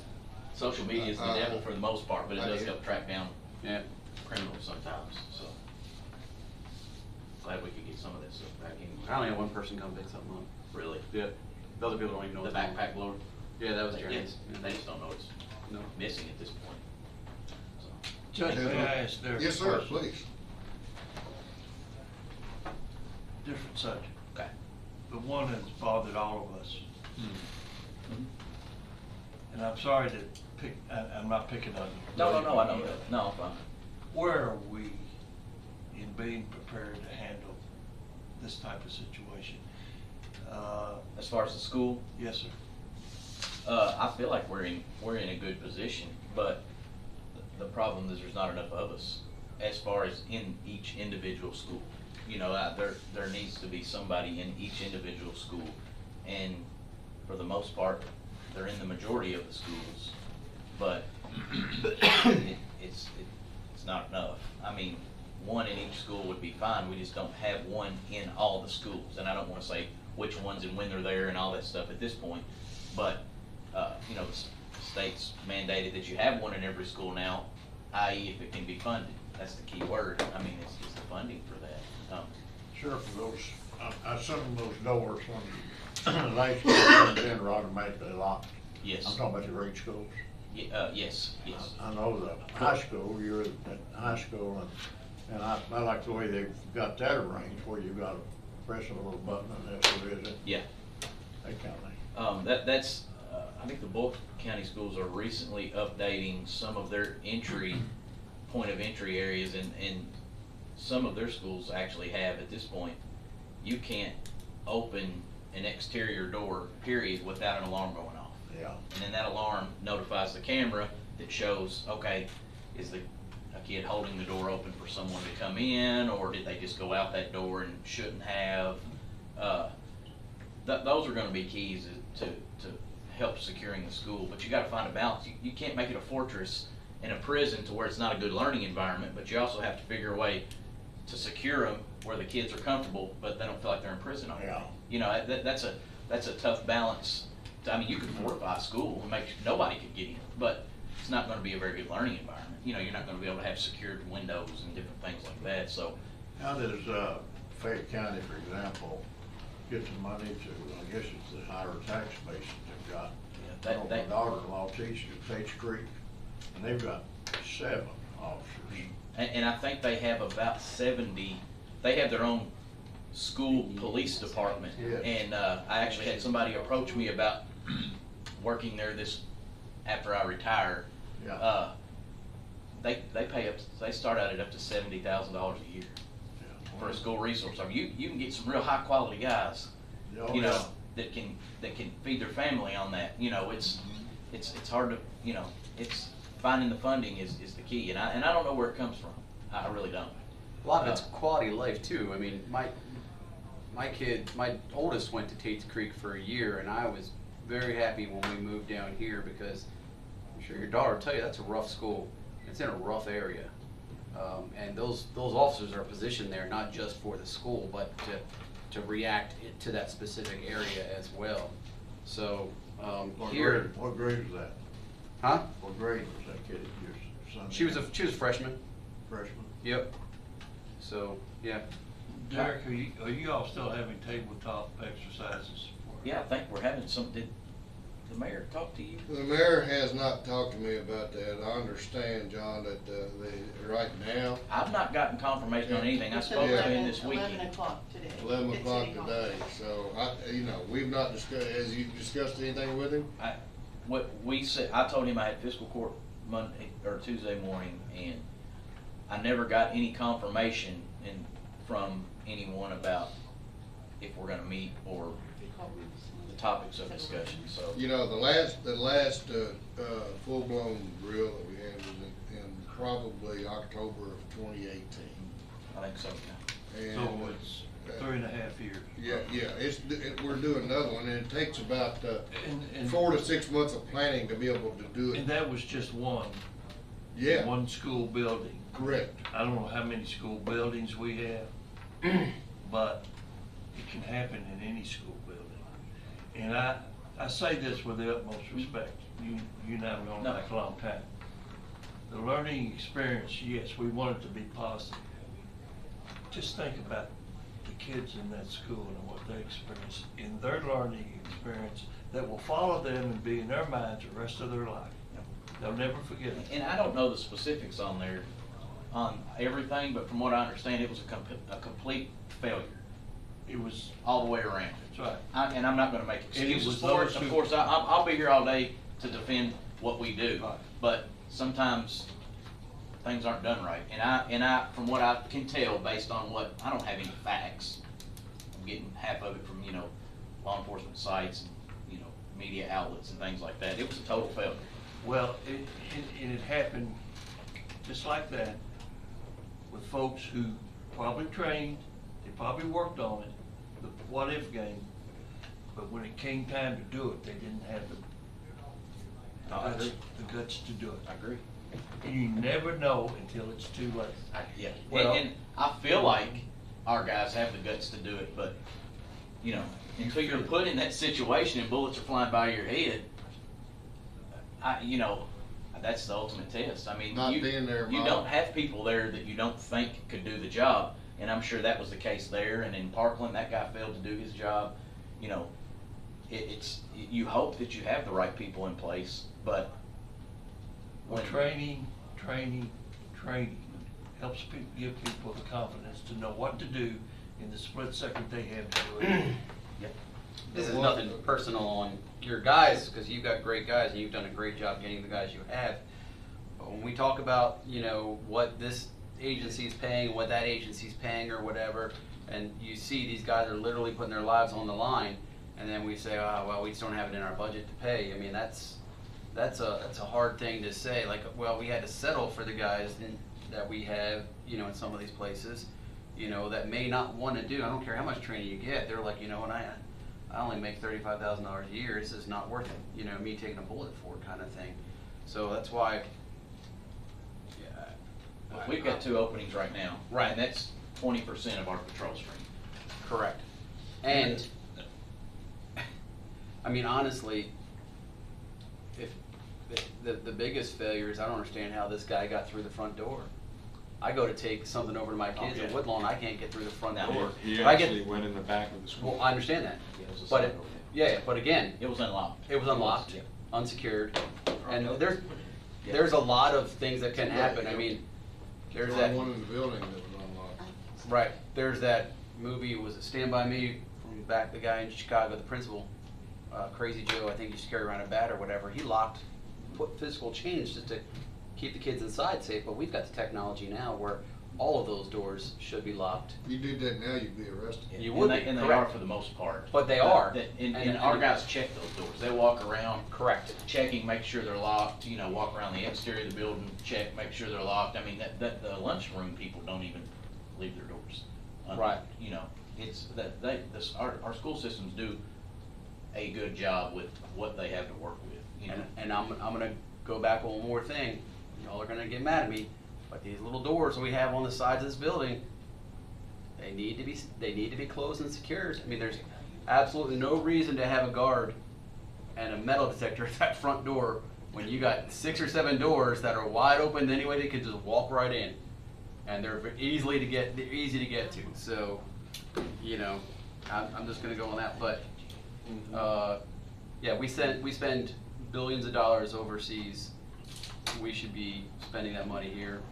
social media is the devil for the most part, but it does help track down criminals sometimes, so. Glad we could get some of this stuff back in. I only had one person come pick something up. Really? Yeah. The other people don't even know. The backpack blower? Yeah, that was Yeah, Jerry's. they just don't know it's missing at this point. So. Judge, may I ask Derek? Yes, sir, please. Different subject. Okay. The one that's bothered all of us. And I'm sorry to pick, I'm not picking on you. No, I know that. No, I'm fine. Where are we in being prepared to handle this type of situation? As far as the school? Yes, sir. I feel like we're in a good position, but the problem is there's not enough of us as far as in each individual school. You know, there needs to be somebody in each individual school, and for the most part, they're in the majority of the schools, but it's not enough. I mean, one in each school would be fine. We just don't have one in all the schools, and I don't want to say which ones and when they're there and all that stuff at this point, but you know, the state's mandated that you have one in every school now, i.e. if it can be funded. That's the key word. I mean, it's just the funding for that. Sure, for those, I sent them those doors Light school comes in are automatically locked. Yes. I'm talking about the grade schools. Yes, yes. I know the high school, you're at high school, and I like the way they've got that arranged, where you gotta press a little button and that's what it is. Yeah. That kind of thing. That's, I think the Boyle County schools are recently updating some of their point of entry areas, and some of their schools actually have, at this point, you can't open an exterior door, period, without an alarm going off. Yeah. And then that alarm notifies the camera that shows, okay, is a kid holding the door open for someone to come in, or did they just go out that door and shouldn't have? Those are gonna be keys to help securing the school, but you gotta find a balance. You can't make it a fortress and a prison to where it's not a good learning environment, but you also have to figure a way to secure them where the kids are comfortable, but they don't feel like they're in prison all day. You know, that's a tough balance. I mean, you could fortify a school and make sure nobody could get in, but it's not gonna be a very good learning environment. You know, you're not gonna be able to have secured windows and different things like that, so. How does Fayette County, for example, get the money to, I guess it's the higher tax base that they've got? Yeah, my daughter-in-law teaches at Page Creek, and they've got 7 officers. And I think they have about 70, they have their own school police department. Yes. And I actually had somebody approach me about working there after I retire. Yeah. They pay they start out at up to $70,000 a year for a school resource. I mean, you can get some real high quality guys, you know, that can feed their family on that. You know, it's hard to, you know, it's finding the funding is the key, and I don't know where it comes from. I really don't. A lot of it's quality of life too. I mean, my oldest went to Tate's Creek for a year, and I was very happy when we moved down here, because I'm sure your daughter will tell you that's a rough school. It's in a rough area, and those officers are positioned there not just for the school, but to react to that specific area as well. So What here, grade was that? huh? What grade was that kid, your son? She was a freshman. Freshman? Yep. So yeah. Derek, are you all still having tabletop exercises? Yeah, I think we're having some. Did the mayor talk to you? The mayor has not talked to me about that. I understand, John, that right now. I've not gotten confirmation on anything. I spoke to him this weekend. 11 o'clock today. 11 o'clock today, so we've not discussed, has you discussed anything with him? What we said, I told him I had fiscal court Monday or Tuesday morning, and I never got any confirmation from anyone about if we're gonna meet or the topics of discussion, so. You know, the last full-blown drill that we had was in probably October of 2018. I think so, yeah. So it's 3.5 years. Yeah, we're doing another one, and it takes about 4 to 6 months of planning to be able to do it. And that was just one. Yeah. One school building. Correct. I don't know how many school buildings we have, but it can happen in any school building. And I say this with the utmost respect. You and I have gone back a long time. The learning experience, yes, we want it to be positive. Just think about the kids in that school and what they experience in their learning experience that will follow them and be in their minds the rest of their life. They'll never forget it. And I don't know the specifics on there, on everything, but from what I understand, it was a complete failure. It was all the way around. That's right. And I'm not going to make excuses for it. Of course, I'll be here all day to defend what we do, but sometimes things aren't done right. And I, from what I can tell, based on what I don't have any facts, I'm getting half of it from law enforcement sites and media outlets and things like that. It was a total failure. Well, it happened just like that with folks who probably trained, they probably worked on it, the what-if game, but when it came time to do it, they didn't have the guts to do it. I agree. And you never know until it's too late. Yeah, Well, and I feel like our guys have the guts to do it, but until you're put in that situation and bullets are flying by your head, that's the ultimate test. I mean, you don't have people there that you don't think could do the job, and I'm sure that was the case there. And in Parkland, that guy failed to do his job. you hope that you have the right people in place, but Well, training helps people, give people the confidence to know what to do in the split second they have to do it. Yep. This is nothing personal on your guys, because you've got great guys and you've done a great job getting the guys you have. But when we talk about, you know, what this agency's paying, what that agency's paying or whatever, and you see these guys are literally putting their lives on the line, and then we say, oh, well, we just don't have it in our budget to pay. I mean, that's a hard thing to say. Like, well, we had to settle for the guys that we have, you know, in some of these places, you know, that may not want to do. I don't care how much training you get. They're like, you know, and I only make $35,000 a year. This is not worth it. You know, me taking a bullet for it kind of thing. So that's why. Well, we've got 2 openings right now. Right. And that's 20% of our patrol stream. Correct. And I mean, honestly, if the biggest failure is I don't understand how this guy got through the front door. I go to take something over to my kids at Woodlawn, I can't get through the front door. He actually went in the back of the school. Well, I understand that. But again, it was unlocked. It was unlocked, unsecured, and there's a lot of things that can happen. I mean, there's that one in the building that was unlocked. Right. There's that movie. Was it Stand By Me from back? The guy in Chicago, the principal, Crazy Joe. I think he used to carry around a bat or whatever. He locked, put physical chains just to keep the kids inside safe. But we've got the technology now where all of those doors should be locked. If you did that now, you'd be arrested. You would, and they are for the most part. But they are. And our guys check those doors. They walk around. Correct. Checking, make sure they're locked. You know, walk around the exterior of the building, check, make sure they're locked. I mean, the lunchroom people don't even leave their doors unlocked. Right. You know, it's our school systems do a good job with what they have to work with. You know? And I'm gonna go back one more thing. Y'all are gonna get mad at me. But these little doors we have on the sides of this building, they need to be closed and secured. I mean, there's absolutely no reason to have a guard and a metal detector at that front door when you got 6 or 7 doors that are wide open. Anyway, they could just walk right in, and they're easy to get to. So, you know, I'm just gonna go on that. But yeah, we spend billions of dollars overseas. We should be spending that money here.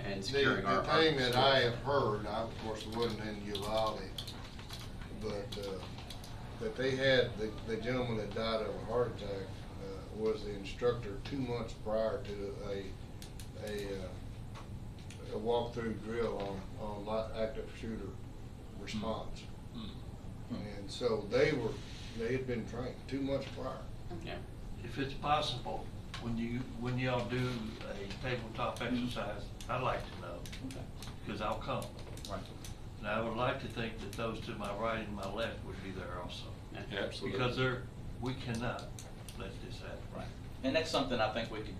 And securing the thing that I have heard, I, of course, wasn't in Uvalde, but that they had the gentleman that died of a heart attack was the instructor 2 months prior to a walkthrough drill on active shooter response, and so they had been trained 2 months prior. Yeah. If it's possible, when y'all do a tabletop exercise, I'd like to know, because I'll come. Right. And I would like to think that those to my right and my left would be there also. Yeah, absolutely. Because we cannot let this happen. Right. And that's something I think we could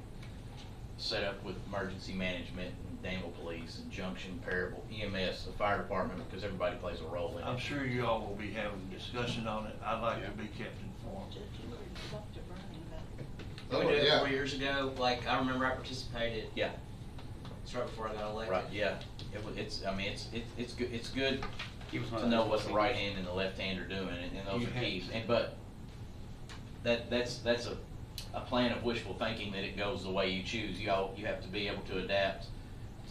set up with emergency management, and Danville Police, and Junction, Parable, EMS, the fire department, because everybody plays a role in it. I'm sure you all will be having a discussion on it. I'd like to be kept informed. We did it 4 years ago. Like, I remember I participated. Yeah. It's right before I got elected. Right. Yeah. It's good. It's good to know what the right hand and the left hand are doing, and those are keys. But that's a plan of wishful thinking that it goes the way you choose. You have to be able to adapt.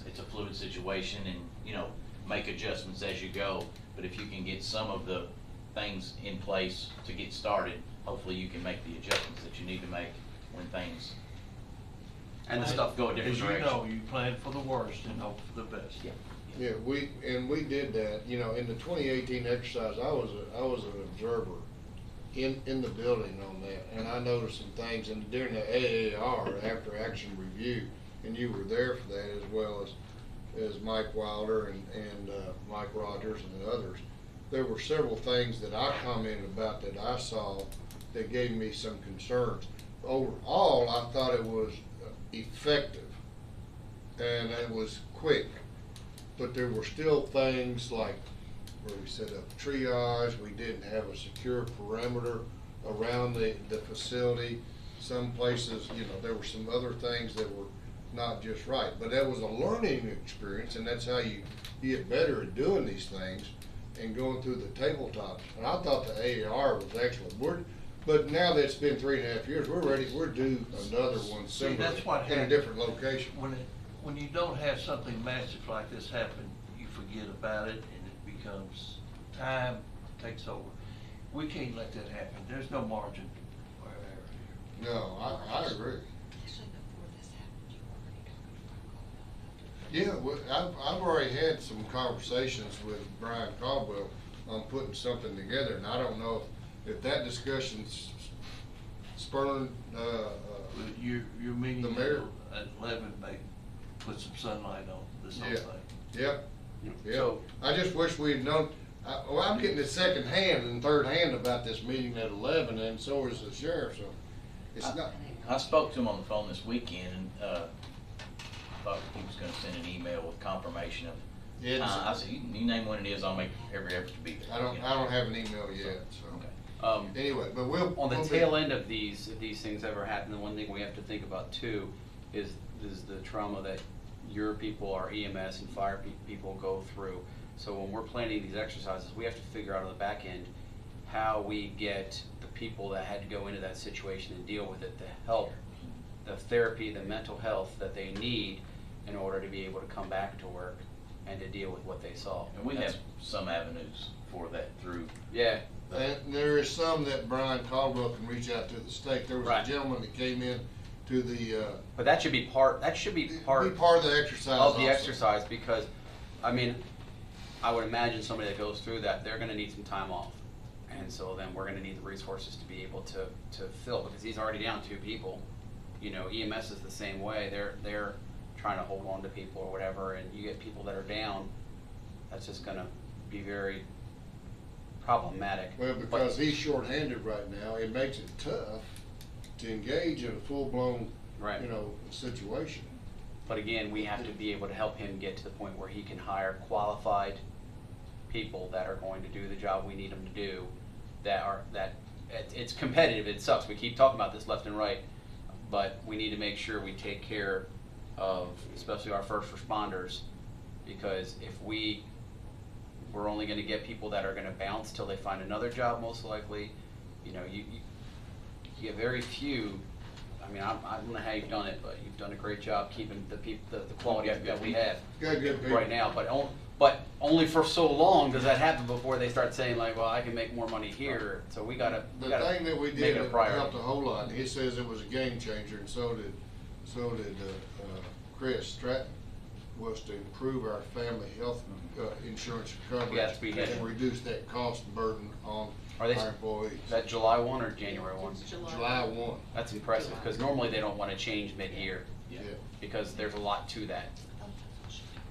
It's a fluid situation, and make adjustments as you go. But if you can get some of the things in place to get started, hopefully you can make the adjustments that you need to make when things and the stuff go a different direction. As you know, you plan for the worst and hope for the best. Yeah. Yeah, we did that. In the 2018 exercise, I was an observer in the building on that, and I noticed some things. And during the AAR, after action review, and you were there for that, as well as Mike Wilder and Mike Rogers and the others. There were several things that I commented about that I saw that gave me some concerns. Overall, I thought it was effective and it was quick, but there were still things like where we set up triage, we didn't have a secure perimeter around the facility. Some places, there were some other things that were not just right, but that was a learning experience, and that's how you get better at doing these things. and going through the tabletops, and I thought the AAR was excellent. But now that it's been 3.5 years, we're due another one See, similar that's what in a happens. different location. When you don't have something massive like this happen, you forget about it and it becomes, time takes over. We can't let that happen. There's no margin for error here. No, I agree. Yeah, well, I've already had some conversations with Brian Caldwell on putting something together, and I don't know if that discussion's spurred, Your meeting the mayor. at 11 may put some sunlight on this whole Yeah. thing. Yep, yep. So- I just wish we'd known, well, I'm getting it second hand and third hand about this meeting at 11, and so is the sheriff, so it's not. I spoke to him on the phone this weekend, and thought he was gonna send an email with confirmation of. Yeah, I said, you name when it is, I'll make every effort to be there. I don't have an email yet, so. Anyway, but On the we'll tail end of these, if these things ever happen, the one thing we have to think about too is the trauma that your people, our EMS and fire people go through. So when we're planning these exercises, we have to figure out on the back end how we get the people that had to go into that situation and deal with it, the help, the therapy, the mental health that they need in order to be able to come back to work and to deal with what they saw. And we have some avenues for that through. Yeah. And there is some that Brian Caldwell can reach out to the state. There was Right. a gentleman that came in to the, But that should be part be part of the exercise of the also. exercise, because, I mean, I would imagine somebody that goes through that, they're gonna need some time off. And so then we're gonna need the resources to be able to fill, because he's already down 2 people. You know, EMS is the same way, they're trying to hold on to people or whatever, and you get people that are down, that's just gonna be very problematic. Well, because he's shorthanded right now, it makes it tough to engage in a full-blown, Right. you know, situation. But again, we have to be able to help him get to the point where he can hire qualified people that are going to do the job we need them to do, it's competitive, it sucks, we keep talking about this left and right, but we need to make sure we take care of, especially our first responders, because if we're only gonna get people that are gonna bounce till they find another job, most likely, you know, you get very few. I mean, I don't know how you've done it, but you've done a great job keeping the quality that we have Got good people. right now. But only for so long does that happen before they start saying like, well, I can make more money here. So we gotta The thing that we make did it a that priority. helped a whole lot, he says it was a game changer, and so did Chris Stratton, was to improve our family health insurance coverage Yes, we did. and reduce that cost burden on Are they, our employees. is that July 1 or January 1? July 1. That's impressive, because normally they don't want to change mid-year. Yeah. Because there's a lot to that.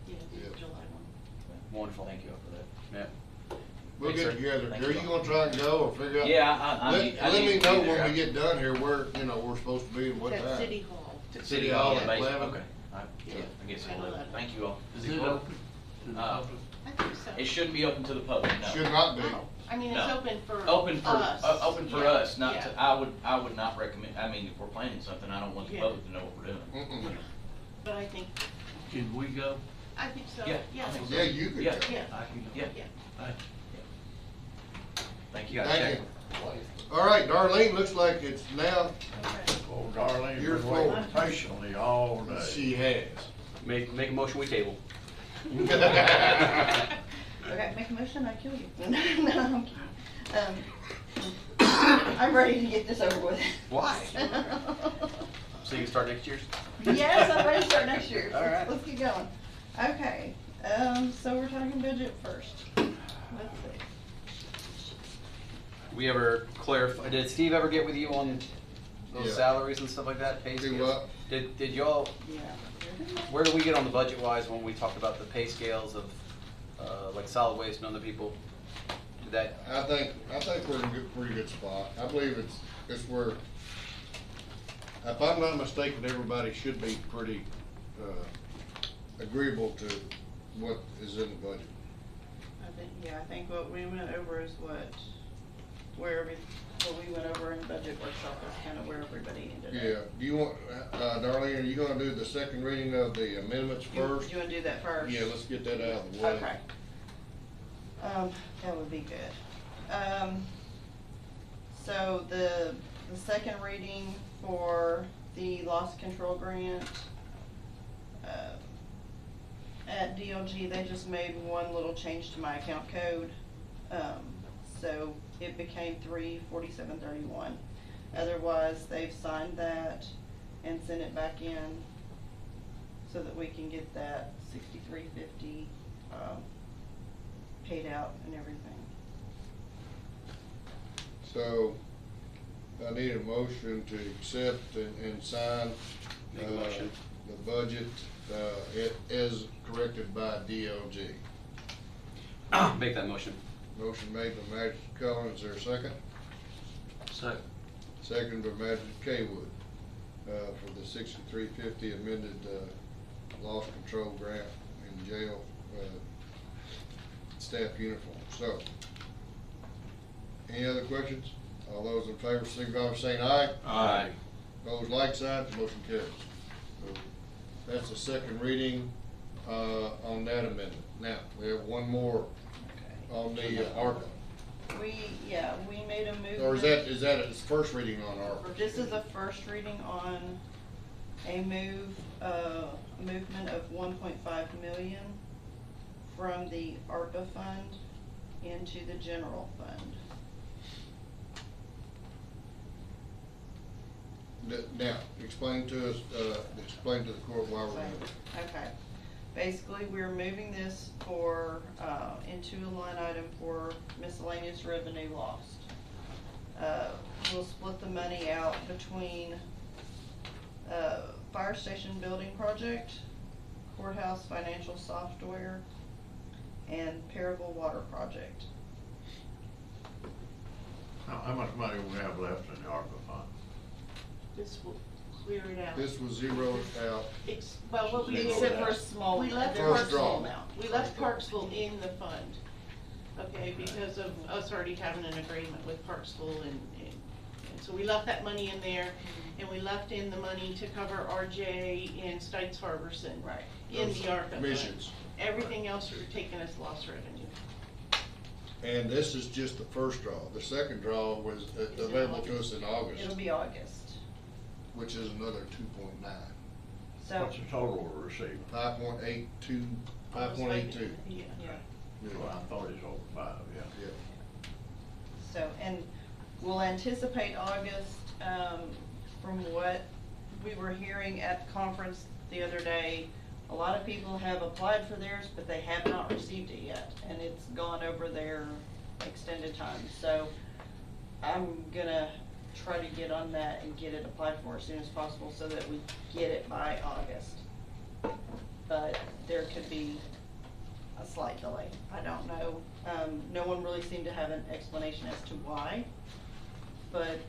Yeah, July 1. Wonderful, thank you for that. Yeah. We'll Thanks, get sir. together. Thank Are you. you gonna try and go or figure out? Yeah, I Let need me to know be there. when we get done here where, you know, we're supposed to be and what At time. City Hall. City Hall at Amazing. 11. Okay. I guess At 11. 11. Thank you all. Is it open to the public? I think so. It shouldn't be open to the public, no. Should not be. Oh, I mean, it's No. open for Open for, us. open for Yeah, us, not yeah. to, I would not recommend, I mean, if we're planning something, I don't want the Yeah. public to know what we're doing. Mm-mm. But I think, Can we go? I think so, Yeah, yeah. I think so. Yeah, you could Yeah. go. Yeah. I can go. Yeah. Yeah. Thank Thank You you. gotta Thank check. you. All right, Darlene, looks like it's now Oh, Darlene, your been floor. waiting patiently all day. She has. Make a motion, we table. Okay, make a motion, I kill you. No, I'm kidding. I'm ready to get this over with. Why? So you can start next year's? Yes, I'm ready to start next year. All right. Let's get going. Okay, so we're talking budget first. Let's see. We ever clarify, did Steve ever get with you on those Yeah. salaries and stuff like that, pay Do scales? what? Did y'all, Yeah. where do we get on the budget wise when we talked about the pay scales of, like solid waste and other people? Did that, I think we're in a pretty good spot. I believe it's where, if I'm not mistaken, everybody should be pretty, agreeable to what is in the budget. I think what we went over is what we went over in the budget workshop is kind of where everybody ended up. Yeah, do you want, Darlene, are you gonna do the second reading of the amendments first? You wanna do that first? Yeah, let's get that out of the way. Okay. That would be good. So the second reading for the loss control grant, at DLG, they just made one little change to my account code. So it became 34731. Otherwise, they've signed that and sent it back in so that we can get that 6350 paid out and everything. So, I need a motion to accept and sign, Make a motion. the budget, as corrected by DLG. Make that motion. Motion made by Magistrate Cullen, is there a second? Second. Second by Magistrate Kaywood, for the 6350 amended, loss control grant in jail, staff uniform. So, any other questions? All those in favor, signify by saying aye. Aye. Opposed, like sign, motion carries. So, that's the second reading, on that amendment. Now, we have one more on the ARPA. We made a movement. Or is that its first reading on ARPA? This is a first reading on a movement of 1.5 million from the ARPA fund into the general fund. Now, explain to us, explain to the court why we're doing it. Okay. Basically, we're moving this for, into a line item for miscellaneous revenue lost. We'll split the money out between, fire station building project, courthouse financial software, and Perivale water project. How much money we have left in the ARPA fund? This will clear it out. This was zeroed out. Well, what we did, Except for a small. we left First draw. Parksville amount. We left Parksville in the fund, okay, because of us already having an agreement with Parksville and so we left that money in there, and we left in the money to cover RJ and Stites Harborson. Right. In the Those ARPA fund. commissions. Everything else we were taking as lost revenue. And this is just the first draw. The second draw was available to us in August, It'll be August. which is another 2.9. So. What's the total we're receiving? 5.82, 5.82. Yeah. Well, I thought it was over 5, yeah. Yeah. So, and we'll anticipate August, from what we were hearing at the conference the other day. A lot of people have applied for theirs, but they have not received it yet, and it's gone over their extended time. So I'm gonna try to get on that and get it applied for as soon as possible so that we get it by August. But there could be a slight delay. I don't know. No one really seemed to have an explanation as to why, but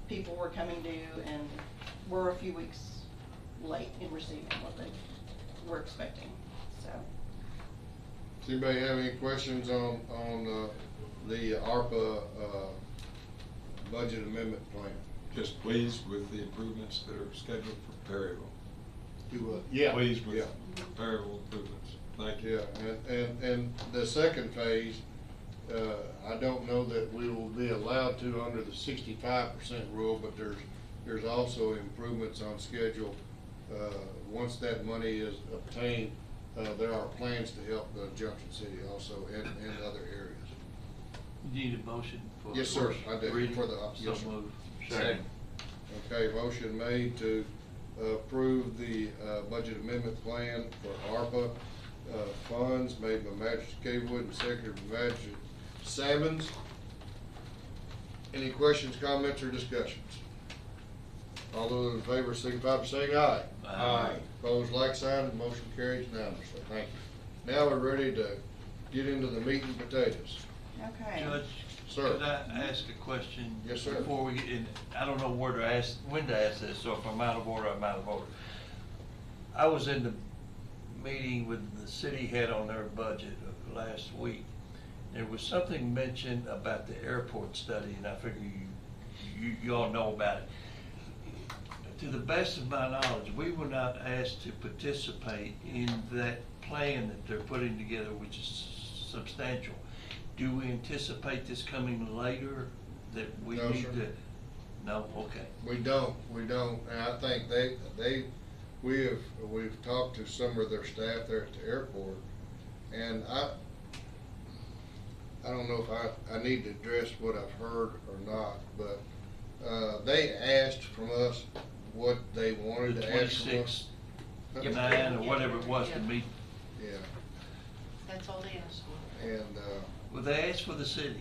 people were coming due and were a few weeks late in receiving what they were expecting, so. Does anybody have any questions on the ARPA, budget amendment plan? Just pleased with the improvements that are scheduled for Perryville. Yeah. Pleased with Yeah. Perryville improvements. Thank you. Yeah, and the second phase, I don't know that we will be allowed to under the 65% rule, but there's also improvements on schedule. Once that money is obtained, there are plans to help Junction City also and other areas. You need a motion for. Yes, sir, I do, reading? for the, yes, So sir. moved. Second. Okay, motion made to approve the budget amendment plan for ARPA funds made by Magistrate Kaywood and seconded by Magistrate Sammons. Any questions, comments, or discussions? All those in favor signify by saying aye. Aye. Opposed, like sign, motion carries unanimously. Thank you. Now we're ready to get into the meat and potatoes. Okay. Judge, Sir. could I ask a question? Yes, sir. Before we get in, I don't know where to ask, when to ask this, so if I'm out of order, I'm out of order. I was in the meeting with the city head on their budget last week. There was something mentioned about the airport study, and I figure you all know about it. To the best of my knowledge, we were not asked to participate in that plan that they're putting together, which is substantial. Do we anticipate this coming later that we No, need sir. to? No, okay. We don't, and I think we've talked to some of their staff there at the airport, and I don't know if I need to address what I've heard or not, but, they asked from us what they wanted The to ask from 26, us. 9 or whatever it was to meet. Yeah, That's all they asked for. and, Well, they asked for the city.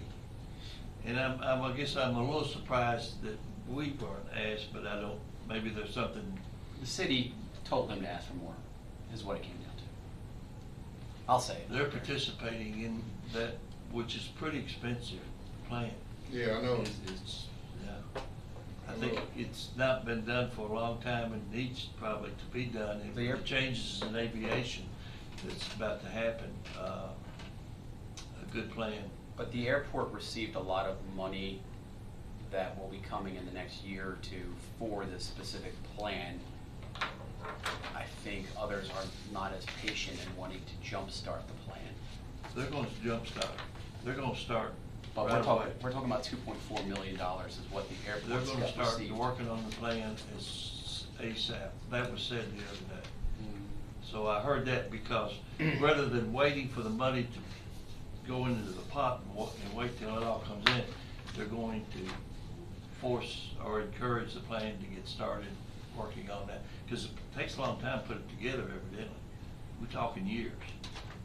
And I guess I'm a little surprised that we weren't asked, but I don't, maybe there's something. The city told them to ask for more, is what it came down to. I'll say it. They're participating in that, which is pretty expensive plan. yeah, I know. It's, yeah. I think it's not been done for a long time and needs probably to be done. And the changes in aviation that's about to happen, a good plan. But the airport received a lot of money that will be coming in the next year or two for this specific plan. I think others are not as patient in wanting to jumpstart the plan. They're going to jumpstart. They're going to start. But right away. we're talking about $2.4 million is what the They're airport's going to got start received. working on the plan as ASAP. That was said the other day. So I heard that because rather than waiting for the money to go into the pot and wait till it all comes in, they're going to force or encourage the plan to get started working on that. Because it takes a long time to put it together, evidently. We're talking years.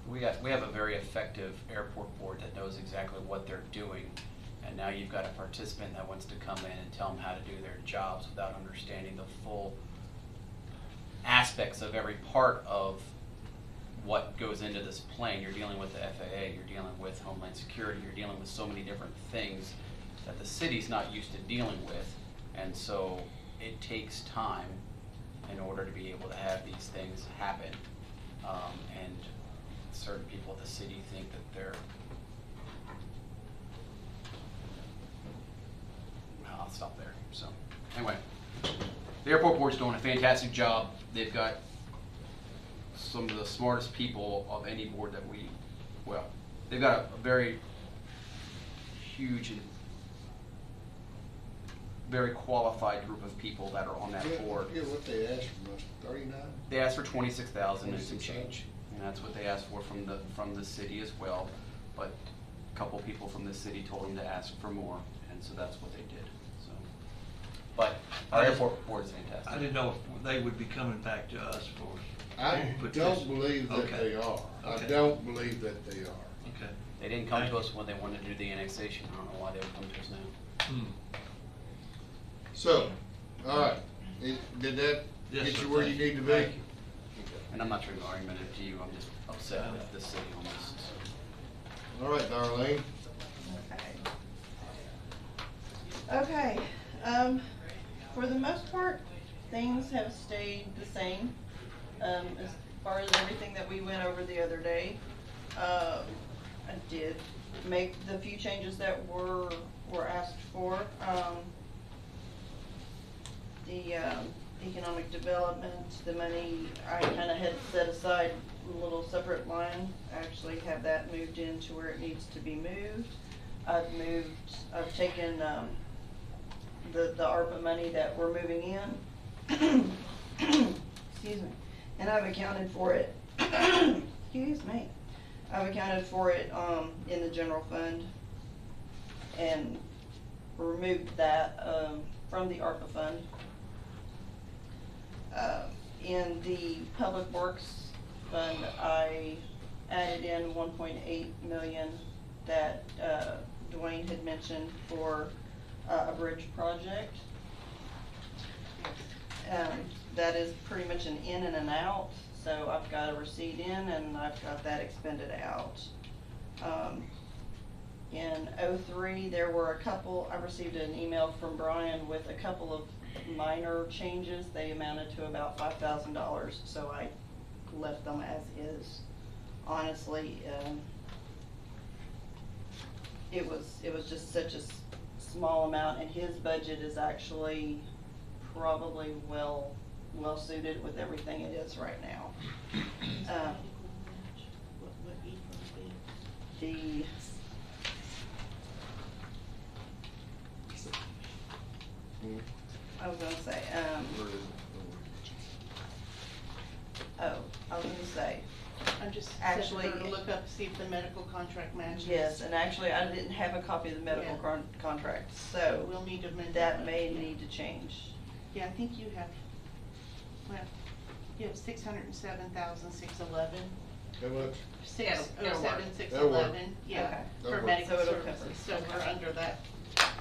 We have a very effective airport board that knows exactly what they're doing. And now you've got a participant that wants to come in and tell them how to do their jobs without understanding the full aspects of every part of what goes into this plane. You're dealing with the FAA, you're dealing with Homeland Security, you're dealing with so many different things that the city's not used to dealing with. And so it takes time in order to be able to have these things happen. And certain people at the city think that they're, well, I'll stop there. So anyway, the airport board's doing a fantastic job. They've got some of the smartest people of any board that they've got a very huge and very qualified group of people that are on that board. Yeah, what they asked from us, 39? They asked for 26,000 and some change, and that's what they asked for from the city as well. But a couple people from the city told them to ask for more, and so that's what they did. So, but our airport board is fantastic. I didn't know if they would be coming back to us for. I don't believe that they are. Okay. I don't believe that they are. Okay. They didn't come to us when they wanted to do the annexation. I don't know why they would come to us now. So, all right, did that Yes, get sir. you where you need to be? Thank you. And I'm not trying to argument to you. I'm just upset with the city on this. So. All right, Darlene. Okay, for the most part, things have stayed the same, as far as everything that we went over the other day. I did make the few changes that were asked for. The economic development, the money, I kinda had set aside a little separate line. I actually have that moved into where it needs to be moved. I've taken, the ARPA money that we're moving in. Excuse me. And I've accounted for it, excuse me. I've accounted for it, in the general fund and removed that, from the ARPA fund. In the Public Works Fund, I added in 1.8 million that, Duane had mentioned for, a bridge project. That is pretty much an in and an out, so I've got a receipt in and I've got that expended out. In '03, there were I received an email from Brian with a couple of minor changes. They amounted to about $5,000, so I left them as is. Honestly, it was just such a small amount, and his budget is actually probably well suited with everything it is right now. the, I was gonna say, I'm just actually, actually to look up, see if the medical contract matches. yes, and actually I didn't have a copy of the medical Yeah. contract, so We'll need to amend that may yeah. need to change. Yeah, I think you have, well, you have 607,611. How much? 607,611, yeah, Okay. for That'll medical work. So it'll services, cover. so we're under that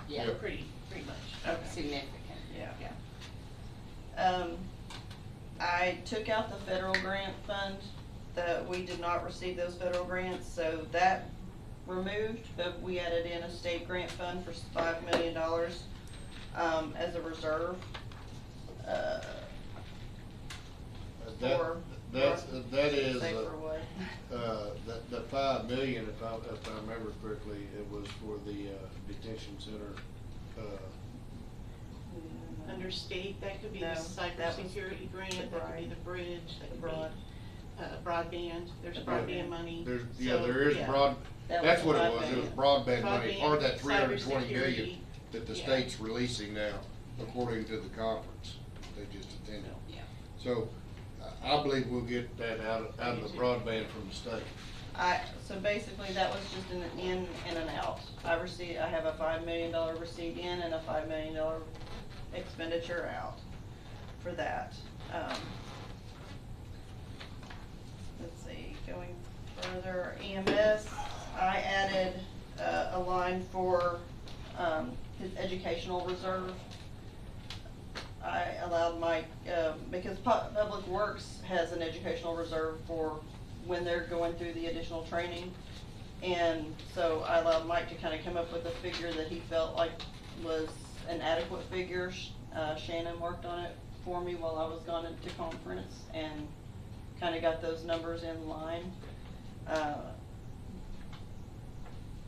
Yeah. pretty much. Okay. Significant. Yeah. I took out the federal grant fund, that we did not receive those federal grants, so that removed, but we added in a state grant fund for $5 million, as a reserve. That is, Say for what? the 5 million, if I remember correctly, it was for the, detention center, Under state, that could be No, the that was cybersecurity grant, the that could be the bridge, that could broad. be, broadband, there's broadband money. there's, So, there is yeah. broad, That that's was what it $5 was, it was million. broadband money, Broadband, part of that 320 million cybersecurity, that the yeah. state's releasing now, according to the conference they just attended. Yeah. So, I believe we'll get that out of the broadband from the state. So basically, that was just an in and an out. I have a $5 million receipt in and a $5 million expenditure out for that. Let's see, going further, EMS, I added, a line for, his educational reserve. I allowed Mike, because Public Works has an educational reserve for when they're going through the additional training. And so I allowed Mike to kind of come up with a figure that he felt like was an adequate figure. Shannon worked on it for me while I was gone to conference and kind of got those numbers in line.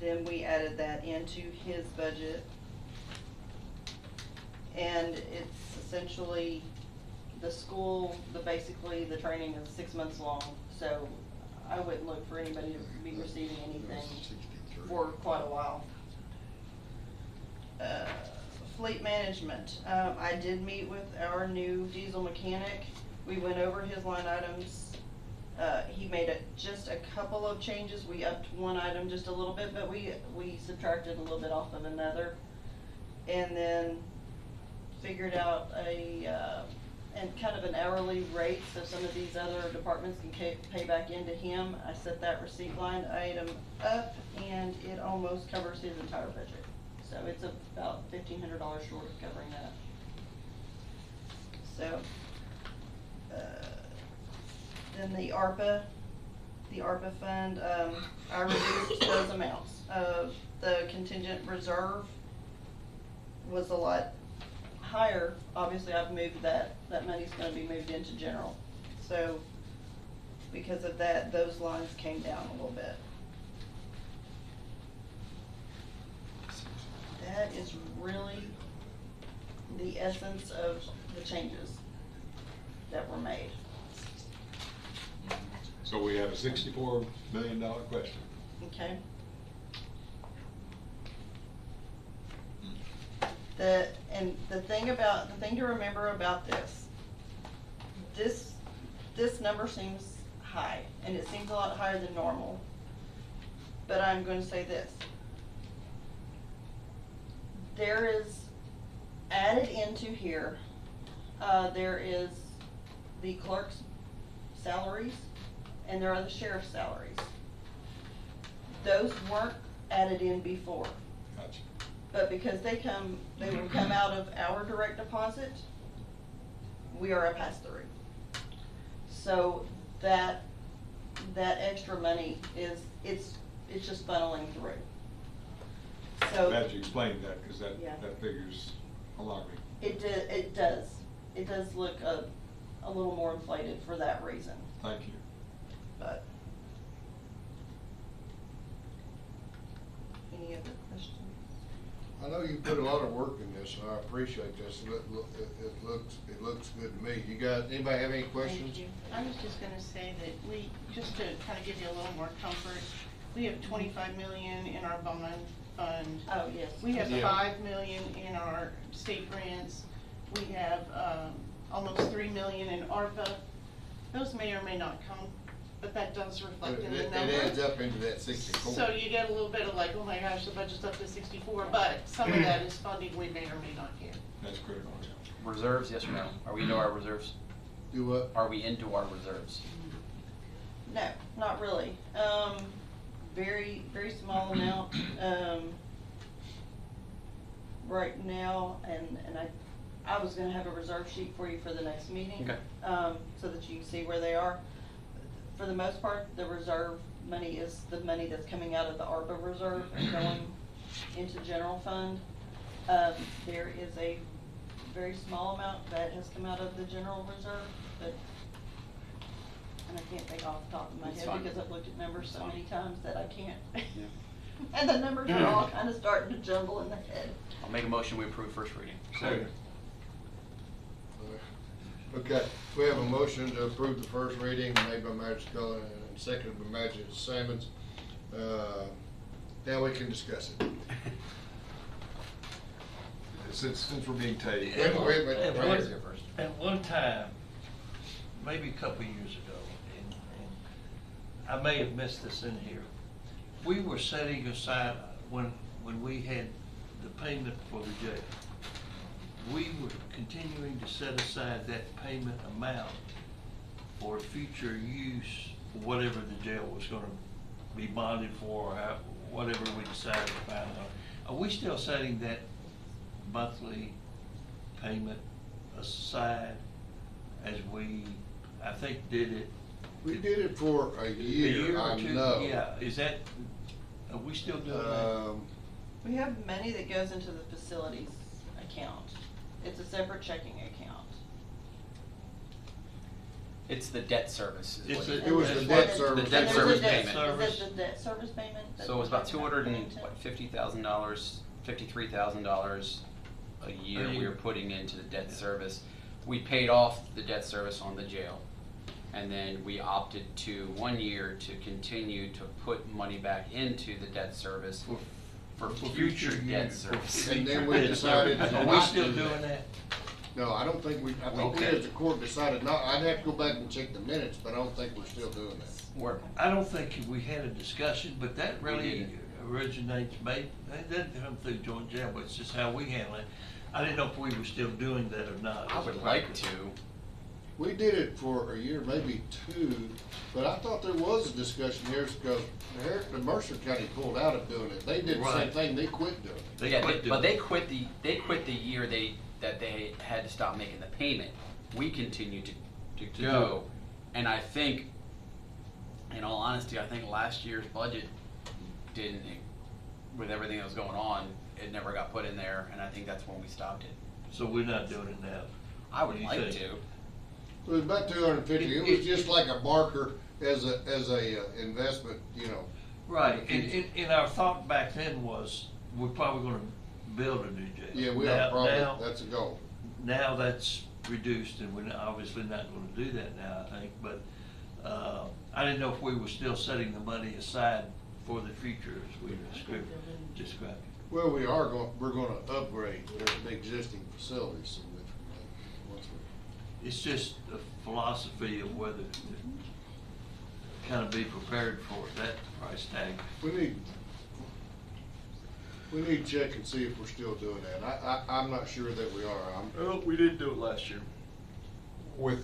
Then we added that into his budget. And it's essentially the school, basically the training is 6 months long, so I wouldn't look for anybody to be receiving anything for quite a while. Fleet management, I did meet with our new diesel mechanic. We went over his line items. He made just a couple of changes. We upped one item just a little bit, but we subtracted a little bit off of another. And then figured out and kind of an hourly rate, so some of these other departments can pay back into him. I set that receipt line item up, and it almost covers his entire budget. So it's about $1,500 short of covering that. So, then the ARPA fund, I reduced those amounts. The contingent reserve was a lot higher. Obviously, I've moved that money's gonna be moved into general. So, because of that, those lines came down a little bit. That is really the essence of the changes that were made. So we have a $64 million question. Okay? The thing to remember about this number seems high, and it seems a lot higher than normal. But I'm going to say this. There is added into here, there is the clerk's salaries, and there are the sheriff's salaries. Those weren't added in before. Gotcha. But because they will come out of our direct deposit, we are a pass-through. So that extra money it's just funneling through. So Glad you explained that, because that Yeah. figure's alarming. it does look a little more inflated for that reason. Thank you. But any other questions? I know you put a lot of work in this, and I appreciate this. It looks good to me. Anybody have any questions? Thank you. I was just gonna say that just to kind of give you a little more comfort, We have 25 million in our bond fund. Oh, yes. We have Yeah. 5 million in our state grants. We have, almost 3 million in ARPA. Those may or may not come, but that does reflect in the It number. adds up into that 64. So you get a little bit of like, oh my gosh, the budget's up to 64, but some of that is funding we may or may not get. That's critical. Reserves, yes or no? Are we into our reserves? Do what? Are we into our reserves? No, not really. Very, very small amount, right now, and I was gonna have a reserve sheet for you for the next meeting. Okay. So that you can see where they are. For the most part, the reserve money is the money that's coming out of the ARPA reserve and going into general fund. There is a very small amount that has come out of the general reserve, but, and I can't think off the top of my It's head fine. because I've looked at numbers so many times that I can't. Yeah. And the numbers are all kind of starting to jumble in the head. I'll make a motion, we approve first reading. Second. Okay, we have a motion to approve the first reading made by Magistrate and seconded by Magistrate Sammons. Now we can discuss it. Since we're being tabled. Wait a minute. At Right one- here first. At one time, maybe a couple of years ago, and I may have missed this in here, we were setting aside, when we had the payment for the jail, we were continuing to set aside that payment amount for future use, whatever the jail was gonna be bonded for, or whatever we decided to find out. Are we still setting that monthly payment aside as we, I think, did it? We did it for a year, or I two? know. Yeah, is that, are we still doing that? We have money that goes into the facilities account. It's a separate checking account. It's the debt service. is what It was the debt service. The debt service payment. Is that the debt service payment? So it was about $250,000, $53,000 a year we were putting into the debt service. We paid off the debt service on the jail, and then we opted to 1 year to continue to put money back into the debt service for future debt years. service. And then we decided Are we not still to. doing that? No, I don't think I think we Okay. as a court decided not, I'd have to go back and check the minutes, but I don't think we're still doing that. I don't think we had a discussion, but that really originates, that doesn't come through joint jail, but it's just how we handle it. I didn't know if we were still doing that or not. I would like to. We did it for a year, maybe two, but I thought there was a discussion here because the Mercer County pulled out of doing it. They did the same Right. thing, they quit doing it. But they quit the year that they had to stop making the payment. We continued to do go, and I think, in all honesty, I think last year's budget didn't, with everything that was going on, it never got put in there, and I think that's when we stopped it. So we're not doing it now? I would What do you like think? to. It was about 250. It was just like a marker as a investment, you know. Right, and our thought back then was, we're probably gonna build a new jail. Yeah, we Now- are probably, now- that's a goal. Now that's reduced, and we're obviously not gonna do that now, I think, but, I didn't know if we were still setting the money aside for the future as we described. Well, we're gonna upgrade the existing facilities significantly. once we- It's just a philosophy of whether to kind of be prepared for that price tag. We need to check and see if we're still doing that. I'm not sure that we are. Well, we did do it last year. Are we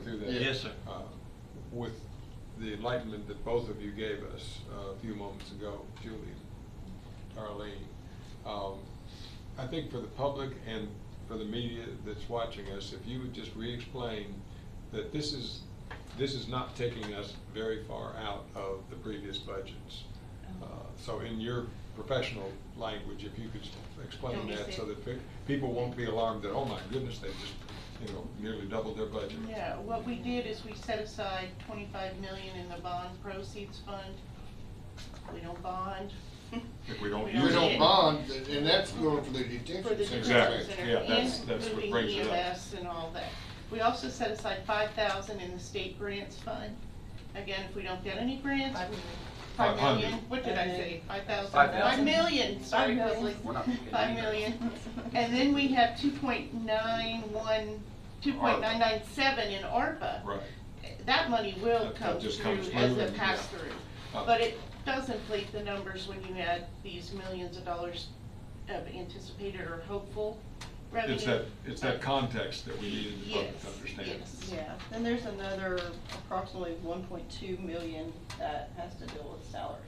through that? Yes, sir. With the enlightenment that both of you gave us a few moments ago, Julie, Darlene, I think for the public and for the media that's watching us, if you would just re-explain that this is not taking us very far out of the previous budgets. So in your professional language, if you could explain that so that people won't be alarmed that, oh my goodness, they just, nearly doubled their budget. Yeah, what we did is we set aside 25 million in the bond proceeds fund. We don't bond. If we don't We use don't it. bond, and that's going for the For detention the center. detention Exactly. center, Yeah, that's and what moving brings it up. EMS and all that. We also set aside 5,000 in the state grants fund. Again, if we don't get any grants, 5 million, 500. what did I say, 5,000? 5,000. 5 million, sorry, 5 Leslie. million. We're not picking 5 either. million. And then we have 2.997 in ARPA. Right. That money will That come just through comes as through a and, pass-through. yeah. But it does inflate the numbers when you add these millions of dollars of anticipated or hopeful revenue. It's that context that we needed the public Yes, to understand. yes. Yeah, then there's another approximately 1.2 million that has to deal with salaries,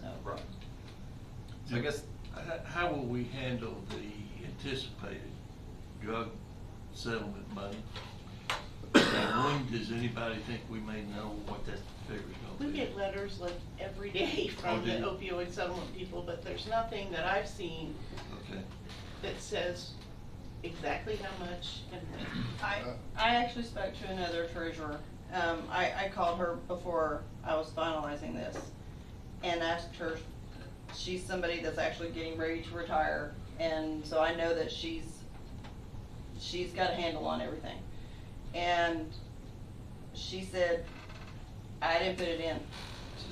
so. Right. So I guess, How will we handle the anticipated drug settlement money? And when does anybody think we may know what that figure's We gonna be? get letters like every day from Oh, the do you? opioid settlement people, but there's nothing that I've seen Okay. that says exactly how much and when. I actually spoke to another treasurer. I called her before I was finalizing this and asked her, she's somebody that's actually getting ready to retire, and so I know that she's got a handle on everything. And she said, I didn't put it in.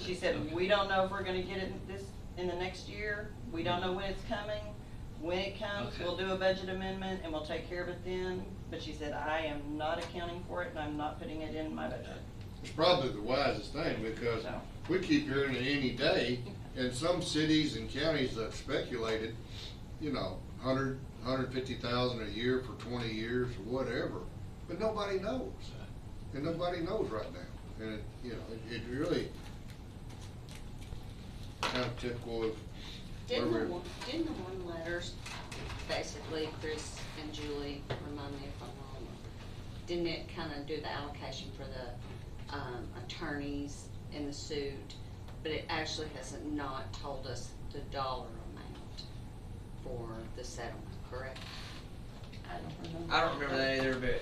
She said, we don't know if we're gonna get it in the next year. We don't know when it's coming. When it comes, Okay. we'll do a budget amendment and we'll take care of it then. But she said, I am not accounting for it and I'm not putting it in my budget. It's probably the wisest thing, because So. we keep hearing it any day, and some cities and counties have speculated, 150,000 a year for 20 years or whatever, but nobody knows. And nobody knows right now. And it really kind of typical of where Didn't we're. the one letters, basically, Chris and Julie, remind me if I'm wrong, didn't it kind of do the allocation for the attorneys in the suit, but it actually hasn't not told us the dollar amount for the settlement, correct? I don't remember. I don't remember that either, but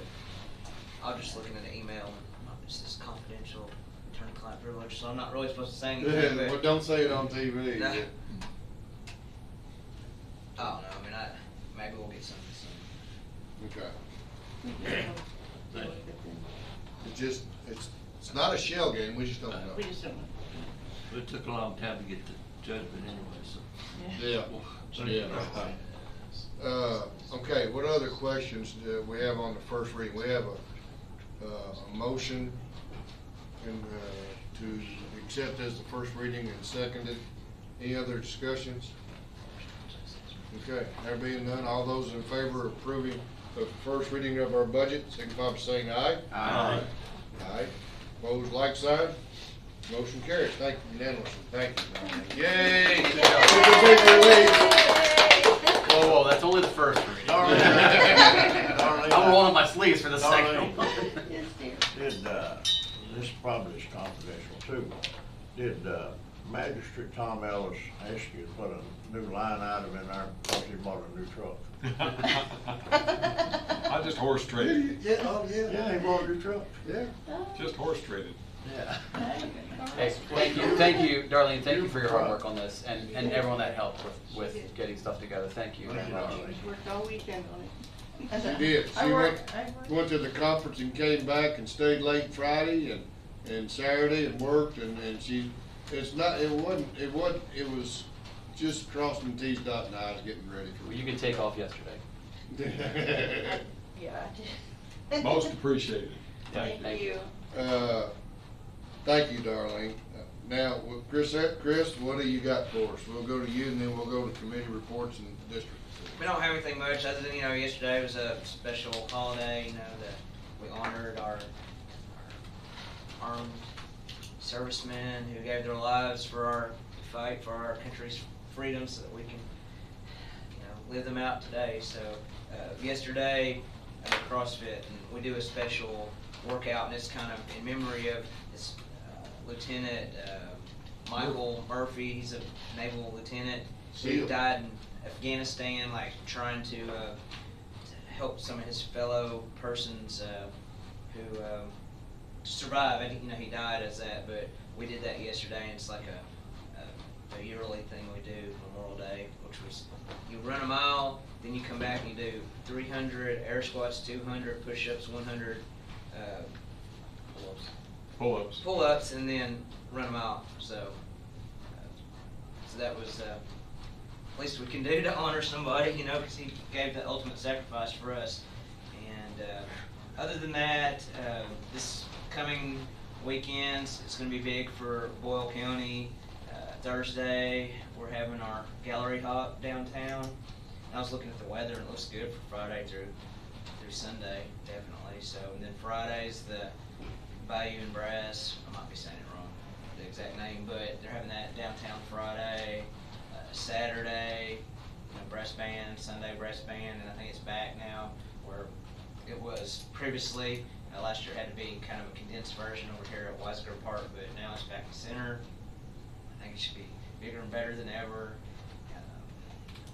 I was just looking at the email, and this is confidential attorney-client privilege, so I'm not really supposed to say anything, but. Well, don't say it on TV. No. I don't know, maybe we'll get something soon. Okay. It's not a shell game, we just don't know. We just don't know. It took a long time to get the judgment anyway, so. Yeah. Okay, what other questions do we have on the first reading? We have a motion to accept as the first reading and seconded. Any other discussions? Okay, there being none, all those in favor of approving the first reading of our budget, signify by saying aye. Aye. Aye. Opposed, like sign. Motion carries. Thank you unanimously. Thank you. Yay! It's a big relief. Whoa, that's only the first reading. I'm rolling my sleeves for the second one. Did, this probably is confidential too, did Magistrate Tom Ellis ask you to put a new line item in there because he bought a new truck? I just horse traded. Yeah, Yeah, he bought a new truck. Yeah. Just horse traded. Yeah. Hey, thank you, Darlene, thank you for your hard work on this, and everyone that helped with getting stuff together, thank you very much. He worked all weekend on it. She did. She went to the conference and came back and stayed late Friday and Saturday and worked and it was just crossing T's, dotting I's, getting ready for. Well, you can take off yesterday. Yeah, I did. Most appreciated. Thank you. Thank you, Darlene. Now, Chris, what do you got for us? We'll go to you and then we'll go to committee reports and district. We don't have anything much other than, yesterday was a special holiday, that we honored our armed servicemen who gave their lives for our fight for our country's freedom so that we can, live them out today. So, yesterday at CrossFit, and we do a special workout, and it's kind of in memory of this Lieutenant Michael Murphy. He's a naval lieutenant who died in Afghanistan, trying to help some of his fellow persons who survive. And he died as that, but we did that yesterday, and it's like a yearly thing we do Memorial Day, which was you run a mile, then you come back and you do 300 air squats, 200 push-ups, 100 Pull-ups. pull-ups, and then run a mile. So So that was least we can do to honor somebody, you know, because he gave the ultimate sacrifice for us. And other than that, this coming weekend, it's going to be big for Boyle County. Thursday, we're having our gallery hop downtown. And I was looking at the weather, and it looks good for Friday through Sunday, definitely. So, and then Friday's the Bayou and Brass. I might be saying it wrong, the exact name, but they're having that downtown Friday. Saturday, brass band, Sunday brass band, and I think it's back now where it was previously. Last year it had to be kind of a condensed version over here at Weisger Park, but now it's back in center. I think it should be bigger and better than ever.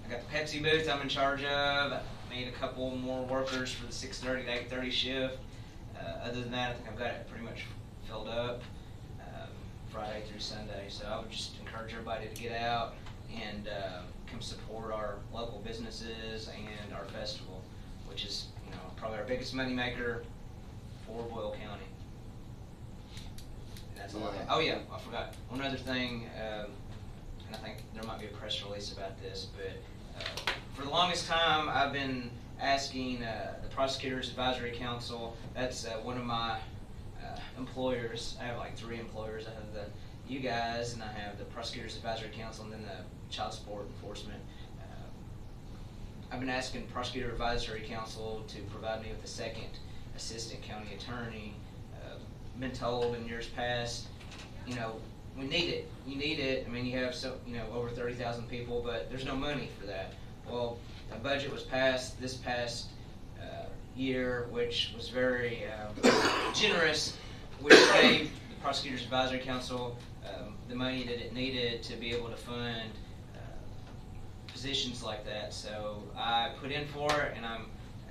I got the Pepsi booth I'm in charge of. I made a couple more workers for the 6:30 to 8:30 shift. Other than that, I think I've got it pretty much filled up Friday through Sunday. So I would just encourage everybody to get out and come support our local businesses and our festival, which is, you know, probably our biggest moneymaker for Boyle County. And that's all I have. Oh yeah, I forgot one other thing, and I think there might be a press release about this, but for the longest time I've been asking the Prosecutors Advisory Council. That's one of my employers. I have like 3 employers. I have you guys, and I have the Prosecutors Advisory Council, and then the Child Support Enforcement. I've been asking Prosecutor Advisory Council to provide me with a second assistant county attorney. Been told in years past, you know, we need it. You need it. I mean, you have over 30,000 people, but there's no money for that. Well, a budget was passed this past year, which was very generous, which gave the Prosecutors Advisory Council the money that it needed to be able to fund positions like that. So I put in for it, and I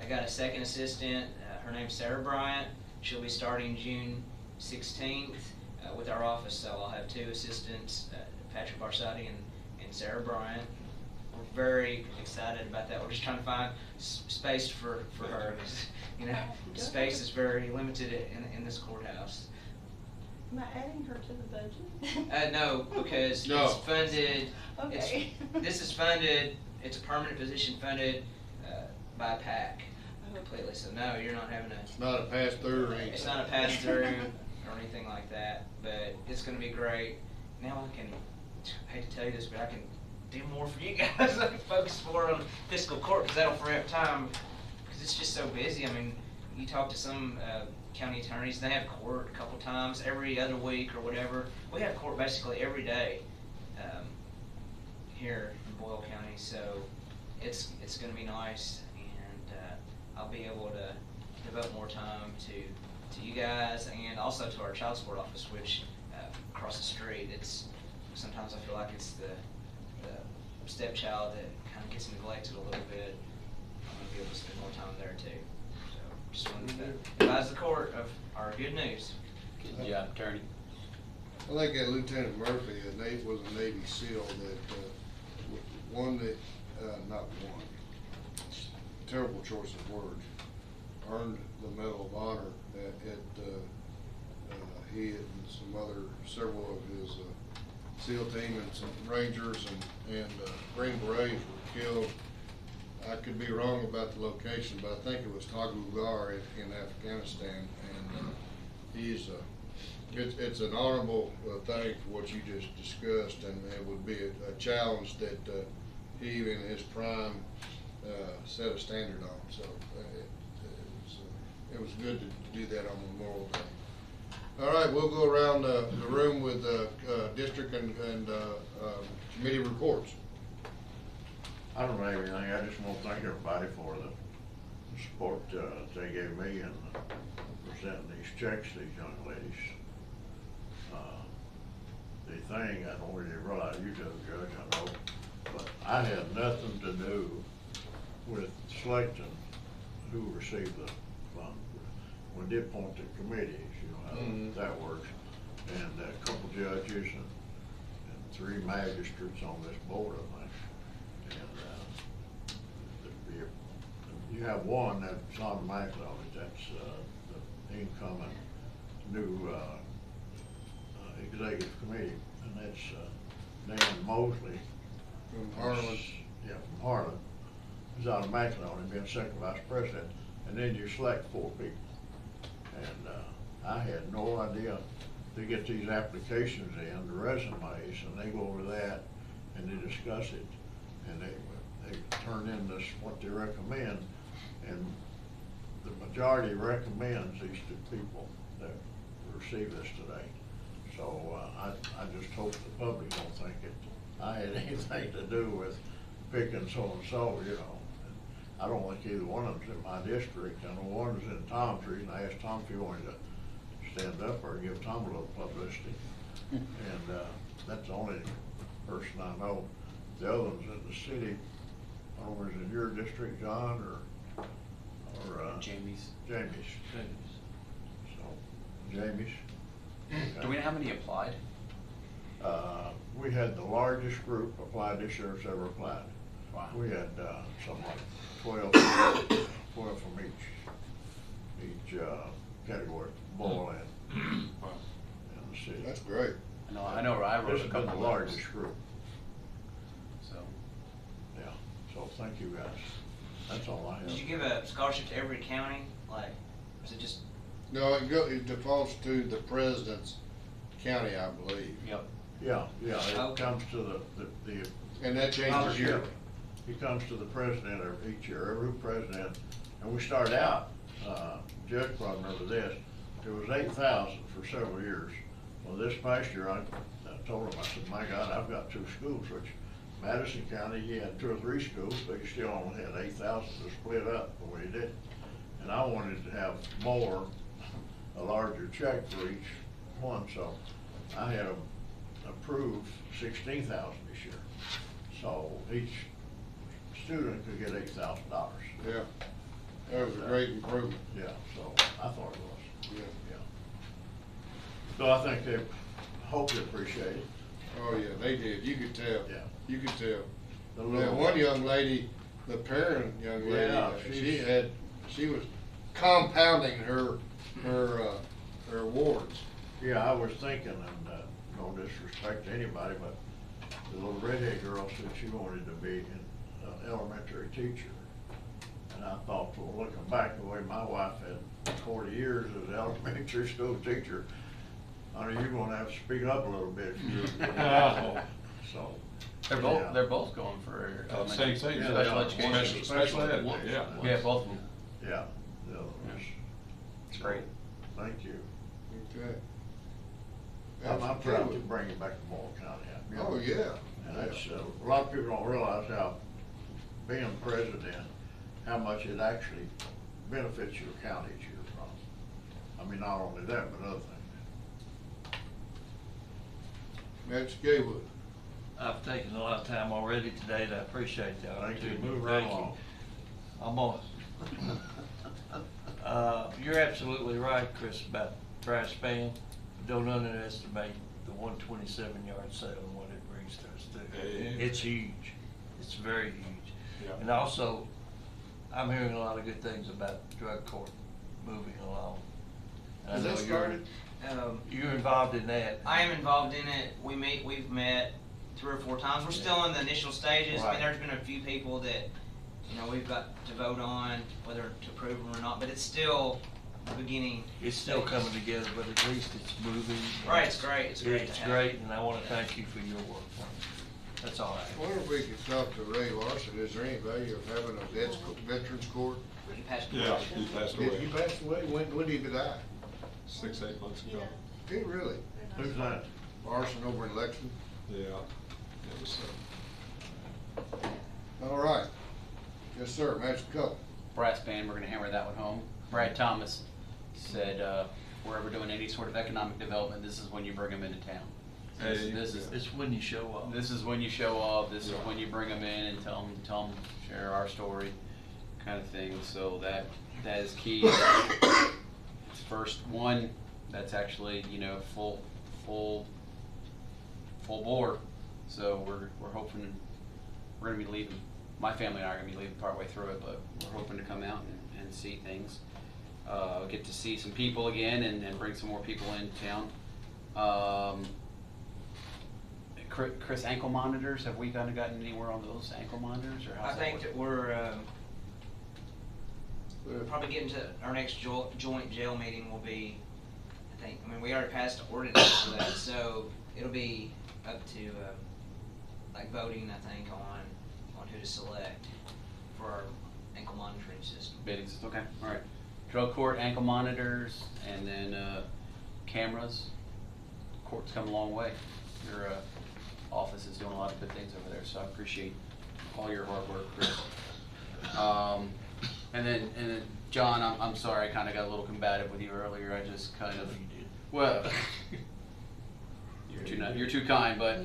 got a second assistant. Her name's Sarah Bryant. She'll be starting June 16th with our office. So I'll have 2 assistants, Patrick Barsati and Sarah Bryant. We're very excited about that. We're just trying to find space for her. You know, space is very limited in this courthouse. Am I adding her to the budget? No, because No. it's funded. Okay. This is funded. It's a permanent position funded by PAC completely. So no, you're not having It's not a pass-through or anything. It's not a pass-through or anything like that. But it's going to be great. Now I can. I hate to tell you this, but I can do more for you guys. I can focus more on fiscal court because that'll free up time. Because it's just so busy. I mean, you talk to some county attorneys, they have court a couple times every other week or whatever. We have court basically every day here in Boyle County, so it's going to be nice, and I'll be able to devote more time to you guys and also to our child support office, which across the street. It's sometimes I feel like it's the stepchild that kind of gets neglected a little bit. I'm going to be able to spend more time there too. Just wanted to advise the court of our good news. Good job, attorney. I think that Lieutenant Murphy, was a Navy SEAL that not one, terrible choice of words, earned the Medal of Honor he and several of his SEAL team and some Rangers and Green Berets were killed. I could be wrong about the location, but I think it was Tagugar in Afghanistan, and it's an honorable thing for what you just discussed, and it would be a challenge that he in his prime set a standard on. So it was good to do that on Memorial Day. All right, we'll go around the room with district and committee reports. I don't have anything. I just want to thank everybody for the support they gave me in presenting these checks to these young ladies. The thing, I don't really realize, you do, Judge, I know, but I had nothing to do with selecting who received the fund. We did point to committees, you know how that works, and a couple judges and 3 magistrates on this board, I think. You have one that's automatically on it, that's the incoming new executive committee, and that's Dan Mosley. From Harlan. Yeah, from Harlan. He's automatically on him being second vice president, and then you select 4 people. And, I had no idea. They get these applications in, the resumes, and they go over that, and they discuss it, and they turn in this, what they recommend, and the majority recommends these 2 people that receive this today. So, I just hope the public don't think I had anything to do with picking so-and-so, you know. I don't think either one of them's in my district. I know one was in Tom's, and I asked Tom if he wanted to stand up or give Tom a little publicity. And, that's the only person I know. The other one's in the city. I don't know, is it in your district, John, or Jamie's. Jamie's. So, Jamie's. Do we know how many applied? We had the largest group apply this year that's ever applied. Wow. We had, something like 12 from each category, Boyle and the city. That's great. I know, I wrote This a has couple been of the letters. largest group, So, yeah. So thank you guys. That's all I have. Did you give a scholarship to every county? Like, was it just? No, it defaults to the president's county, I believe. Yep. Yeah, it Okay. comes to the. And that changes yearly. It comes to the president of each year, every president, and we started out, Judge probably remember this, it was 8,000 for several years. Well, this past year, I told him, I said, my God, I've got 2 schools, which Madison County, he had 2 or 3 schools, but he still only had 8,000 to split up the way he did. And I wanted to have more, a larger check for each one, so I had them approve 16,000 this year. So each student could get $8,000. Yeah, that was a great improvement. Yeah, so I thought it was. Yeah. So I think they, hope they appreciate it. Oh, yeah, they did. You could tell. Yeah. You could tell. The Now, little- one young lady, the parent young lady, Yeah, she was compounding her awards. Yeah, I was thinking, and no disrespect to anybody, but the little redhead girl said she wanted to be an elementary teacher. And I thought, well, looking back, the way my wife had 40 years as an elementary school teacher, I mean, you're gonna have to speak up a little bit if you're. So. They're both going for Same special thing. education. Special ed, yeah. Yeah, both of them. Yeah, the other ones. It's great. Thank you. Okay. I'm proud to bring it back to Boyle County. Oh, yeah. And that's, a lot of people don't realize how, being president, how much it actually benefits your county that you're from. I mean, not only that, but other things. That's Gaywood. I've taken a lot of time already today, and I appreciate the Thank you. opportunity. Move right Thank you. along. I'm on. You're absolutely right, Chris, about brass band. Don't underestimate the 127-yard sale and what it brings to us too. Yeah. It's huge. It's very huge. Yeah. And also, I'm hearing a lot of good things about drug court moving along. And I Has know that you're- started? You're involved in that. I am involved in it. We've met 3 or 4 times. We're still in the initial stages. I Right. mean, there's been a few people that, we've got to vote on whether to approve them or not, but it's still the beginning. It's still coming together, but at least it's moving. Right, it's great. It's great It's to have. great, and I want to thank you for your work on it. That's all I have. I wonder if we could talk to Ray Larson. Is there any value of having a veterans court? He passed away. Yeah, he passed Did away he pass away? When did he die? 6-8 months ago. Did he really? Who's that? Larson over in Lexington? Yeah. It was, All right. Yes, sir. Magistrate. Brass band, we're gonna hammer that one home. Brad Thomas said, wherever doing any sort of economic development, this is when you bring them into town. Hey, It's when you show up. This is when you show up, this is when you bring them in and tell them, share our story, kind of thing, so that is key. It's first one that's actually, full board, so we're hoping, we're gonna be leaving, my family and I are gonna be leaving partway through it, but we're hoping to come out and see things. Get to see some people again and bring some more people in town. Chris, ankle monitors, have we kind of gotten anywhere on those ankle monitors, or I how's think that that we're probably getting to our next joint jail meeting will be, I mean, we already passed the ordinance for that, so it'll be up to, like voting, I think, on who to select for our ankle monitoring system. bidding system? Okay, all right. Drug court, ankle monitors, and then cameras. Court's come a long way. Your office is doing a lot of good things over there, so I appreciate all your hard work, Chris. And then John, I'm sorry, I kind of got a little combative with you earlier. I just kind of, well, you're too kind, but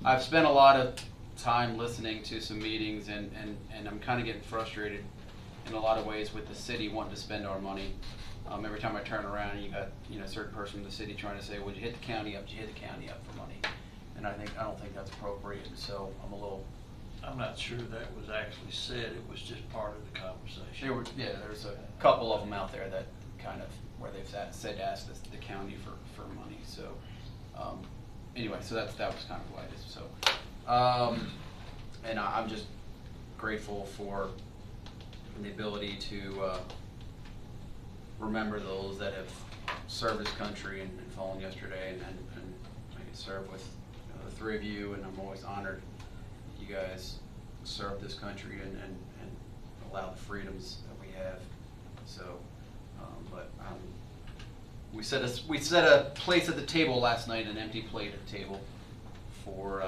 I've spent a lot of time listening to some meetings, and I'm kind of getting frustrated in a lot of ways with the city wanting to spend our money. Every time I turn around, you got a certain person in the city trying to say, "Would you hit the county up? Did you hit the county up for money?" And I don't think that's appropriate. So I'm not sure that was actually said. It was just part of the conversation. There's a couple of them out there that kind of where they've said ask the county for money. So anyway, so that was kind of why it is. So and I'm just grateful for the ability to remember those that have served this country and fallen yesterday, and I get served with the three of you, and I'm always honored you guys serve this country and allow the freedoms that we have. So, we set a place at the table last night, an empty plate at the table for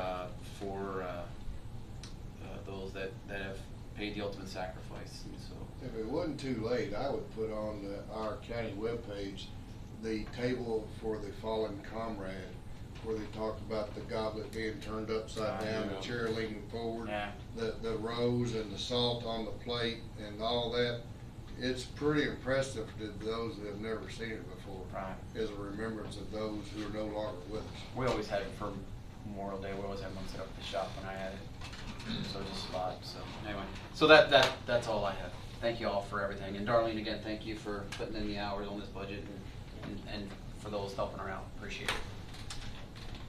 those that have paid the ultimate sacrifice. And so, if it wasn't too late, I would put on our county webpage the table for the fallen comrade, where they talked about the goblet being turned upside down, the chair leaning forward, the rose and the salt on the plate and all that. It's pretty impressive to those that have never seen it before. Right. As a remembrance of those who are no longer with us. We always had it for Memorial Day. We always had one set up at the shop when I had it. So just a lot. So anyway, so that's all I have. Thank you all for everything. And Darlene, again, thank you for putting in the hours on this budget and for those helping her out. Appreciate it.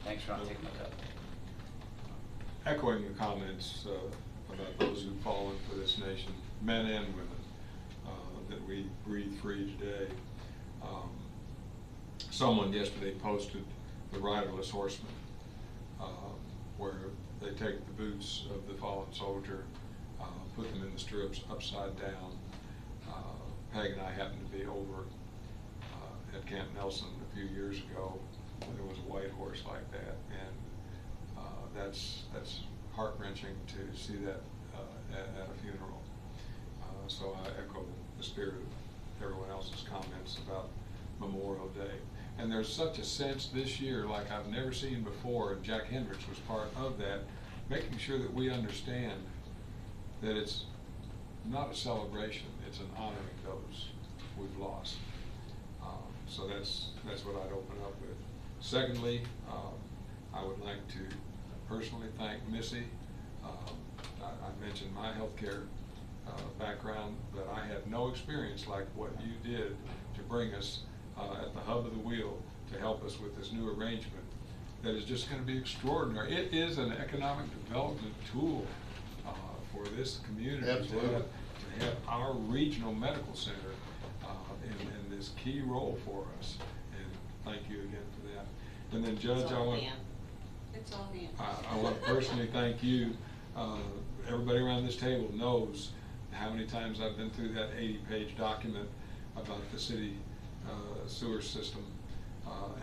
Thanks for not taking my cup. Echoing the comments about those who've fallen for this nation, men and women, that we breathe free today. Someone yesterday posted the riderless horseman, where they take the boots of the fallen soldier, put them in the stirrups upside down. Peg and I happened to be over at Camp Nelson a few years ago. There was a white horse like that, and that's heart-wrenching to see that at a funeral. So I echo the spirit of everyone else's comments about Memorial Day. And there's such a sense this year like I've never seen before, and Jack Hendricks was part of that, making sure that we understand that it's not a celebration, it's an honoring those we've lost. So that's what I'd open up with. Secondly, I would like to personally thank Missy. I mentioned my healthcare background, but I had no experience like what you did to bring us at the hub of the wheel to help us with this new arrangement that is just going to be extraordinary. It is an economic development tool for this community. Absolutely. To have our regional medical center in this key role for us. And thank you again for that. And then Judge, It's all in. I want to personally thank you. Everybody around this table knows how many times I've been through that 80-page document about the city sewer system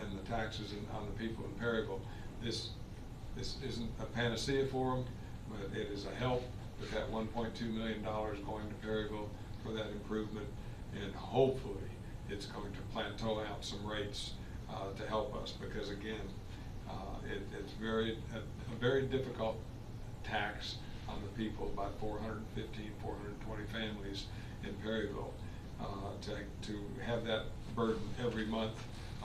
and the taxes on the people in Perryville. This isn't a panacea for them, but it is a help with that $1.2 million going to Perryville for that improvement, and hopefully it's going to plateau out some rates to help us, because again, it's a very difficult tax on the people, about 415, 420 families in Perryville, to have that burden every month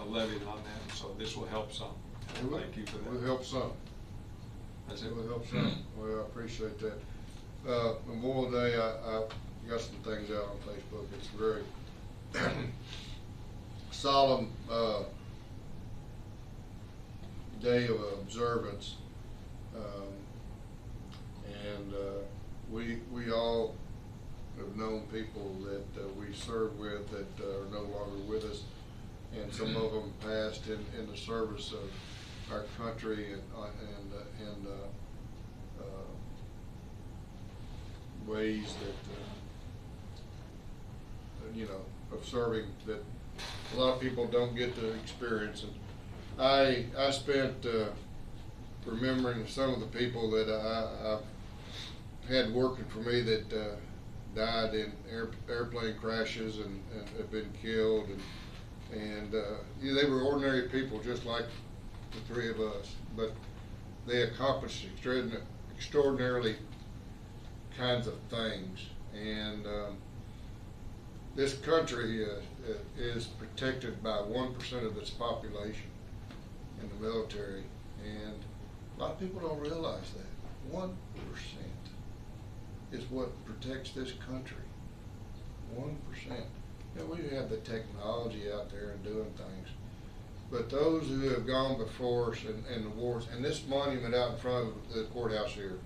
levied on them. So this will help some. And thank you for that. It will help some. That's it. It will help some. Well, I appreciate that. Memorial Day, I got some things out on Facebook. It's a very solemn day of observance We all have known people that we served with that are no longer with us, and some of them passed in the service of our country and ways that you know, of serving that a lot of people don't get to experience. And I spent remembering some of the people that I've had working for me that died in airplane crashes and have been killed, and they were ordinary people just like the three of us, but they accomplished extraordinarily kinds of things. And this country is protected by 1% of its population in the military, and a lot of people don't realize that 1% is what protects this country. 1%. You know, we have the technology out there and doing things, but those who have gone before us in the wars, and this monument out in front of the courthouse here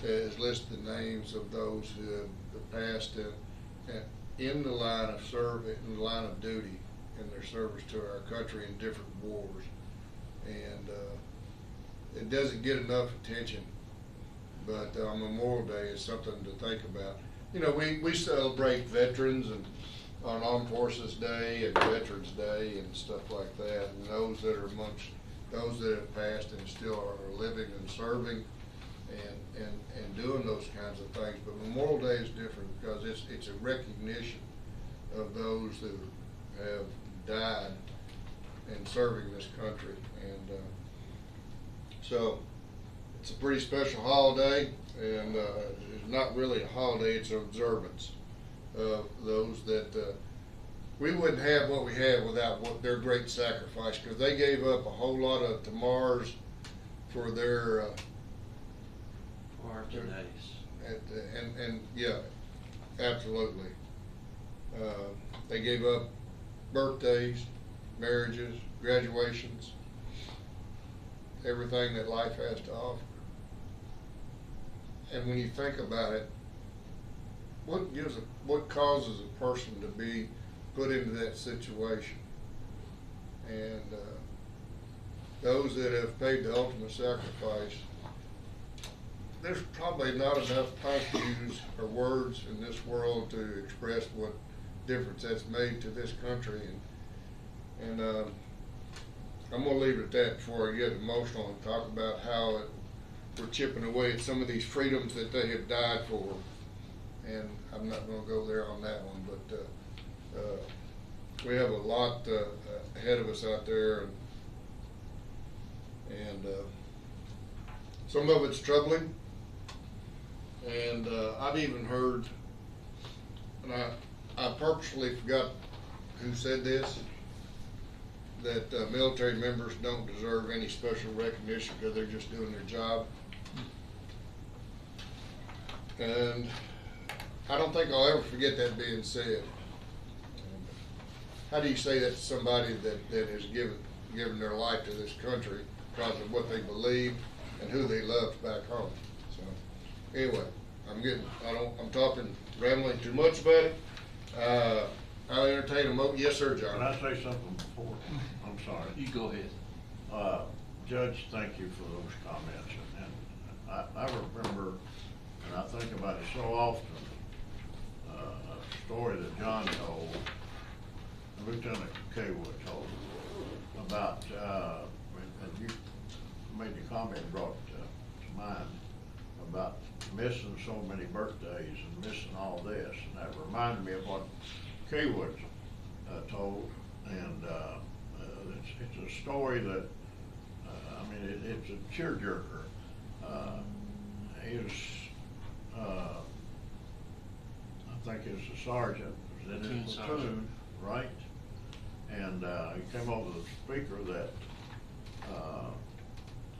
is listed the names of those who have passed in the line of service, in the line of duty, in their service to our country in different wars, and it doesn't get enough attention. But on Memorial Day is something to think about. You know, we celebrate veterans and on Armed Forces Day and Veterans Day and stuff like that, and those that are amongst those that have passed and still are living and serving and doing those kinds of things. But Memorial Day is different because it's a recognition of those who have died in serving this country, and so it's a pretty special holiday, and it's not really a holiday, it's an observance of those that we wouldn't have what we have without their great sacrifice, because they gave up a whole lot of tomorrows for their for our todays. And yeah, absolutely. They gave up birthdays, marriages, graduations, everything that life has to offer. And when you think about it, what causes a person to be put into that situation? And those that have paid the ultimate sacrifice, there's probably not enough thank yous or words in this world to express what difference that's made to this country. And I'm gonna leave it at that before I get emotional and talk about how we're chipping away at some of these freedoms that they have died for. And I'm not gonna go there on that one, but we have a lot ahead of us out there, and some of it's troubling. And I've even heard, and I purposely forgot who said this, that military members don't deserve any special recognition because they're just doing their job. And I don't think I'll ever forget that being said. How do you say that to somebody that has given their life to this country because of what they believe and who they loved back home? So anyway, I'm talking, rambling too much about it. I'll entertain a motion. Yes, sir, John. Can I say something before? I'm sorry. You go ahead. Judge, thank you for those comments. And I remember, and I think about it so often, a story that John told, Lieutenant KACo told, about, and you made the comment brought to mind about missing so many birthdays and missing all this. And that reminded me of what KACo told, and it's a story that, I mean, it's a tearjerker. I think it's a sergeant, was in his platoon, right? And he came over to the speaker that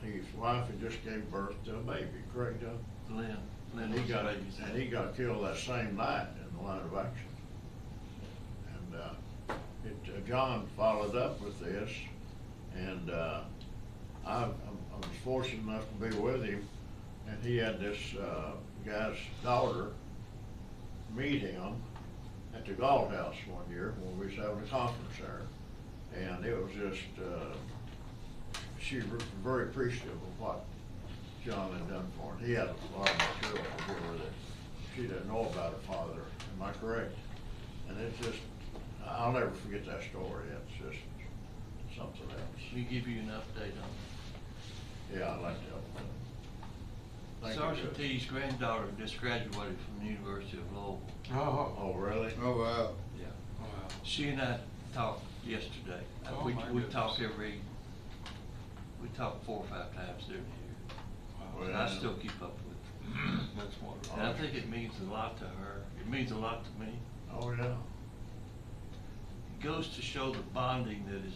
his wife had just gave birth to a baby, correct, John? Lynn. And he got killed that same night in the line of action. And John followed up with this, and I'm was fortunate enough to be with him, and he had this, guy's daughter meet him at the golf house one year when we was having a conference there. And it was just, she was very appreciative of what John had done for her. He had a lot of material to give her that she didn't know about her father. Am I correct? And it's just, I'll never forget that story. It's just something else. We give you an update on it. Yeah, I like that. Thank you, Sergeant Judge. T's granddaughter just graduated from the University of Louisville. Oh, really? Oh, wow. Yeah. She and I talked yesterday. Oh, We my talk goodness. we talk 4 or 5 times during the year. And I Well, still keep up with her. That's wonderful. And I think it means a lot to her. It means a lot to me. Oh, yeah. It goes to show the bonding that is,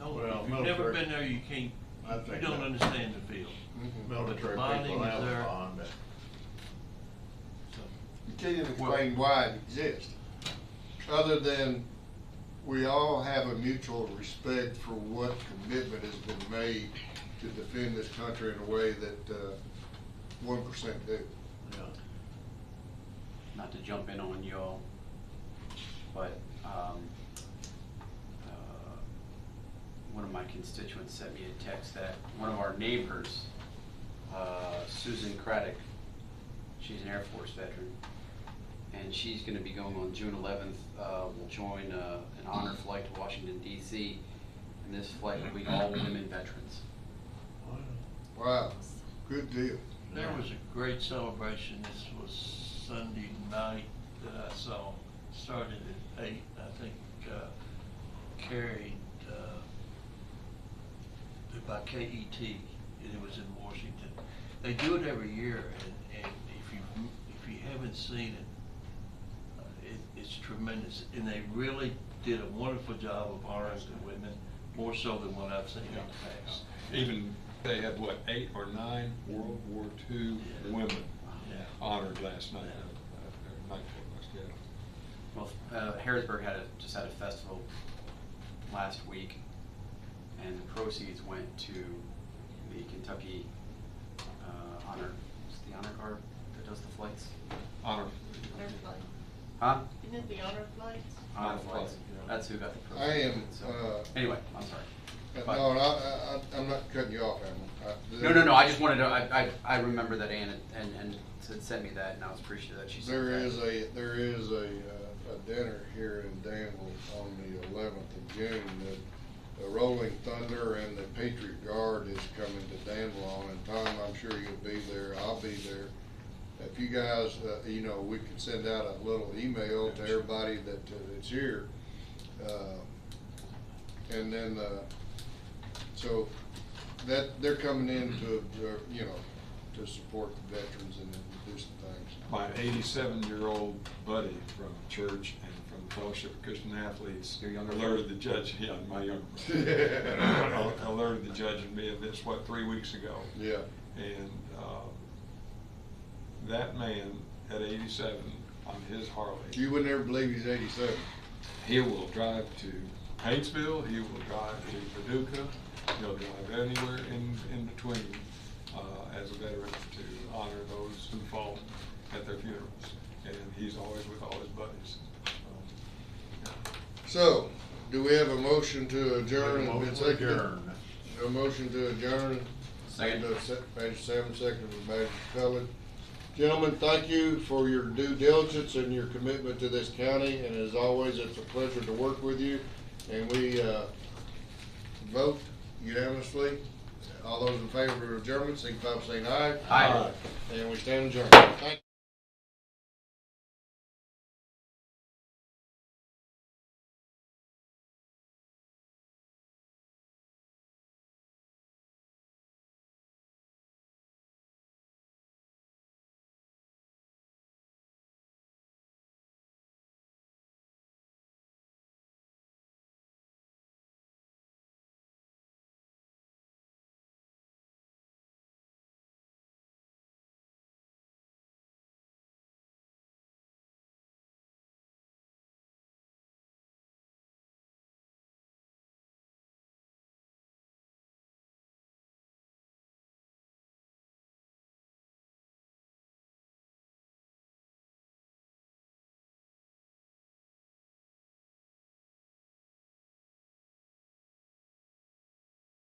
no, Well, if you've never military- been there, you can't, I you think don't that- understand the feel. Military bonding people is have a there. bond. You can't even explain why it exists, other than we all have a mutual respect for what commitment has been made to defend this country in a way that 1% do. Yeah. Not to jump in on y'all, but one of my constituents sent me a text that one of our neighbors, Susan Craddock, she's an Air Force veteran, and she's going to be going on June 11th, will join an honor flight to Washington, D.C., and this flight will be all women veterans. Wow, good deal. There was a great celebration. This was Sunday night that I saw. Started at 8, I think, carried by KAT, and it was in Washington. They do it every year, and if you haven't seen it, it's tremendous. And they really did a wonderful job of honoring the women, more so than what I've seen in the past. Even, they had what, 8 or 9 World War II women honored last night. Night before last, yeah. Well, Harrisburg just had a festival last week, and the proceeds went to the Kentucky honor. It's the honor guard that does the flights. Honor. Honor flight. Huh? Isn't it the honor flights? Honor flights. That's who got the I proceeds. am, So, anyway, I'm sorry. But- no, I'm not cutting you off, Alan. No. I just wanted to. I remember that Ann and sent me that, and I was appreciative that she sent that. There is a dinner here in Danville on the 11th of June that the Rolling Thunder and the Patriot Guard is coming to Danville on, and Tom, I'm sure you'll be there, I'll be there. If you guys, we can send out a little email to everybody that's here. And then, so that, they're coming in to support the veterans and do some things. My 87-year-old buddy from church and from the Fellowship of Christian Athletes alerted the judge, my younger brother, alerted the judge and me of this, 3 weeks ago. Yeah. And that man at 87 on his Harley. You would never believe he's 87. He will drive to Paintsville, he will drive to Paducah, he'll drive anywhere in between as a veteran to honor those who fall at their funerals. And he's always with all his buddies. So, do we have a motion to adjourn? Motion It's to been seconded. adjourn. A motion to adjourn. Second. Badger 7, second by Badger Cullen. Gentlemen, thank you for your due diligence and your commitment to this county, and as always, it's a pleasure to work with you. And we vote unanimously. All those in favor of adjournment, signify by saying aye. Aye. And we stand adjourned. Thank you.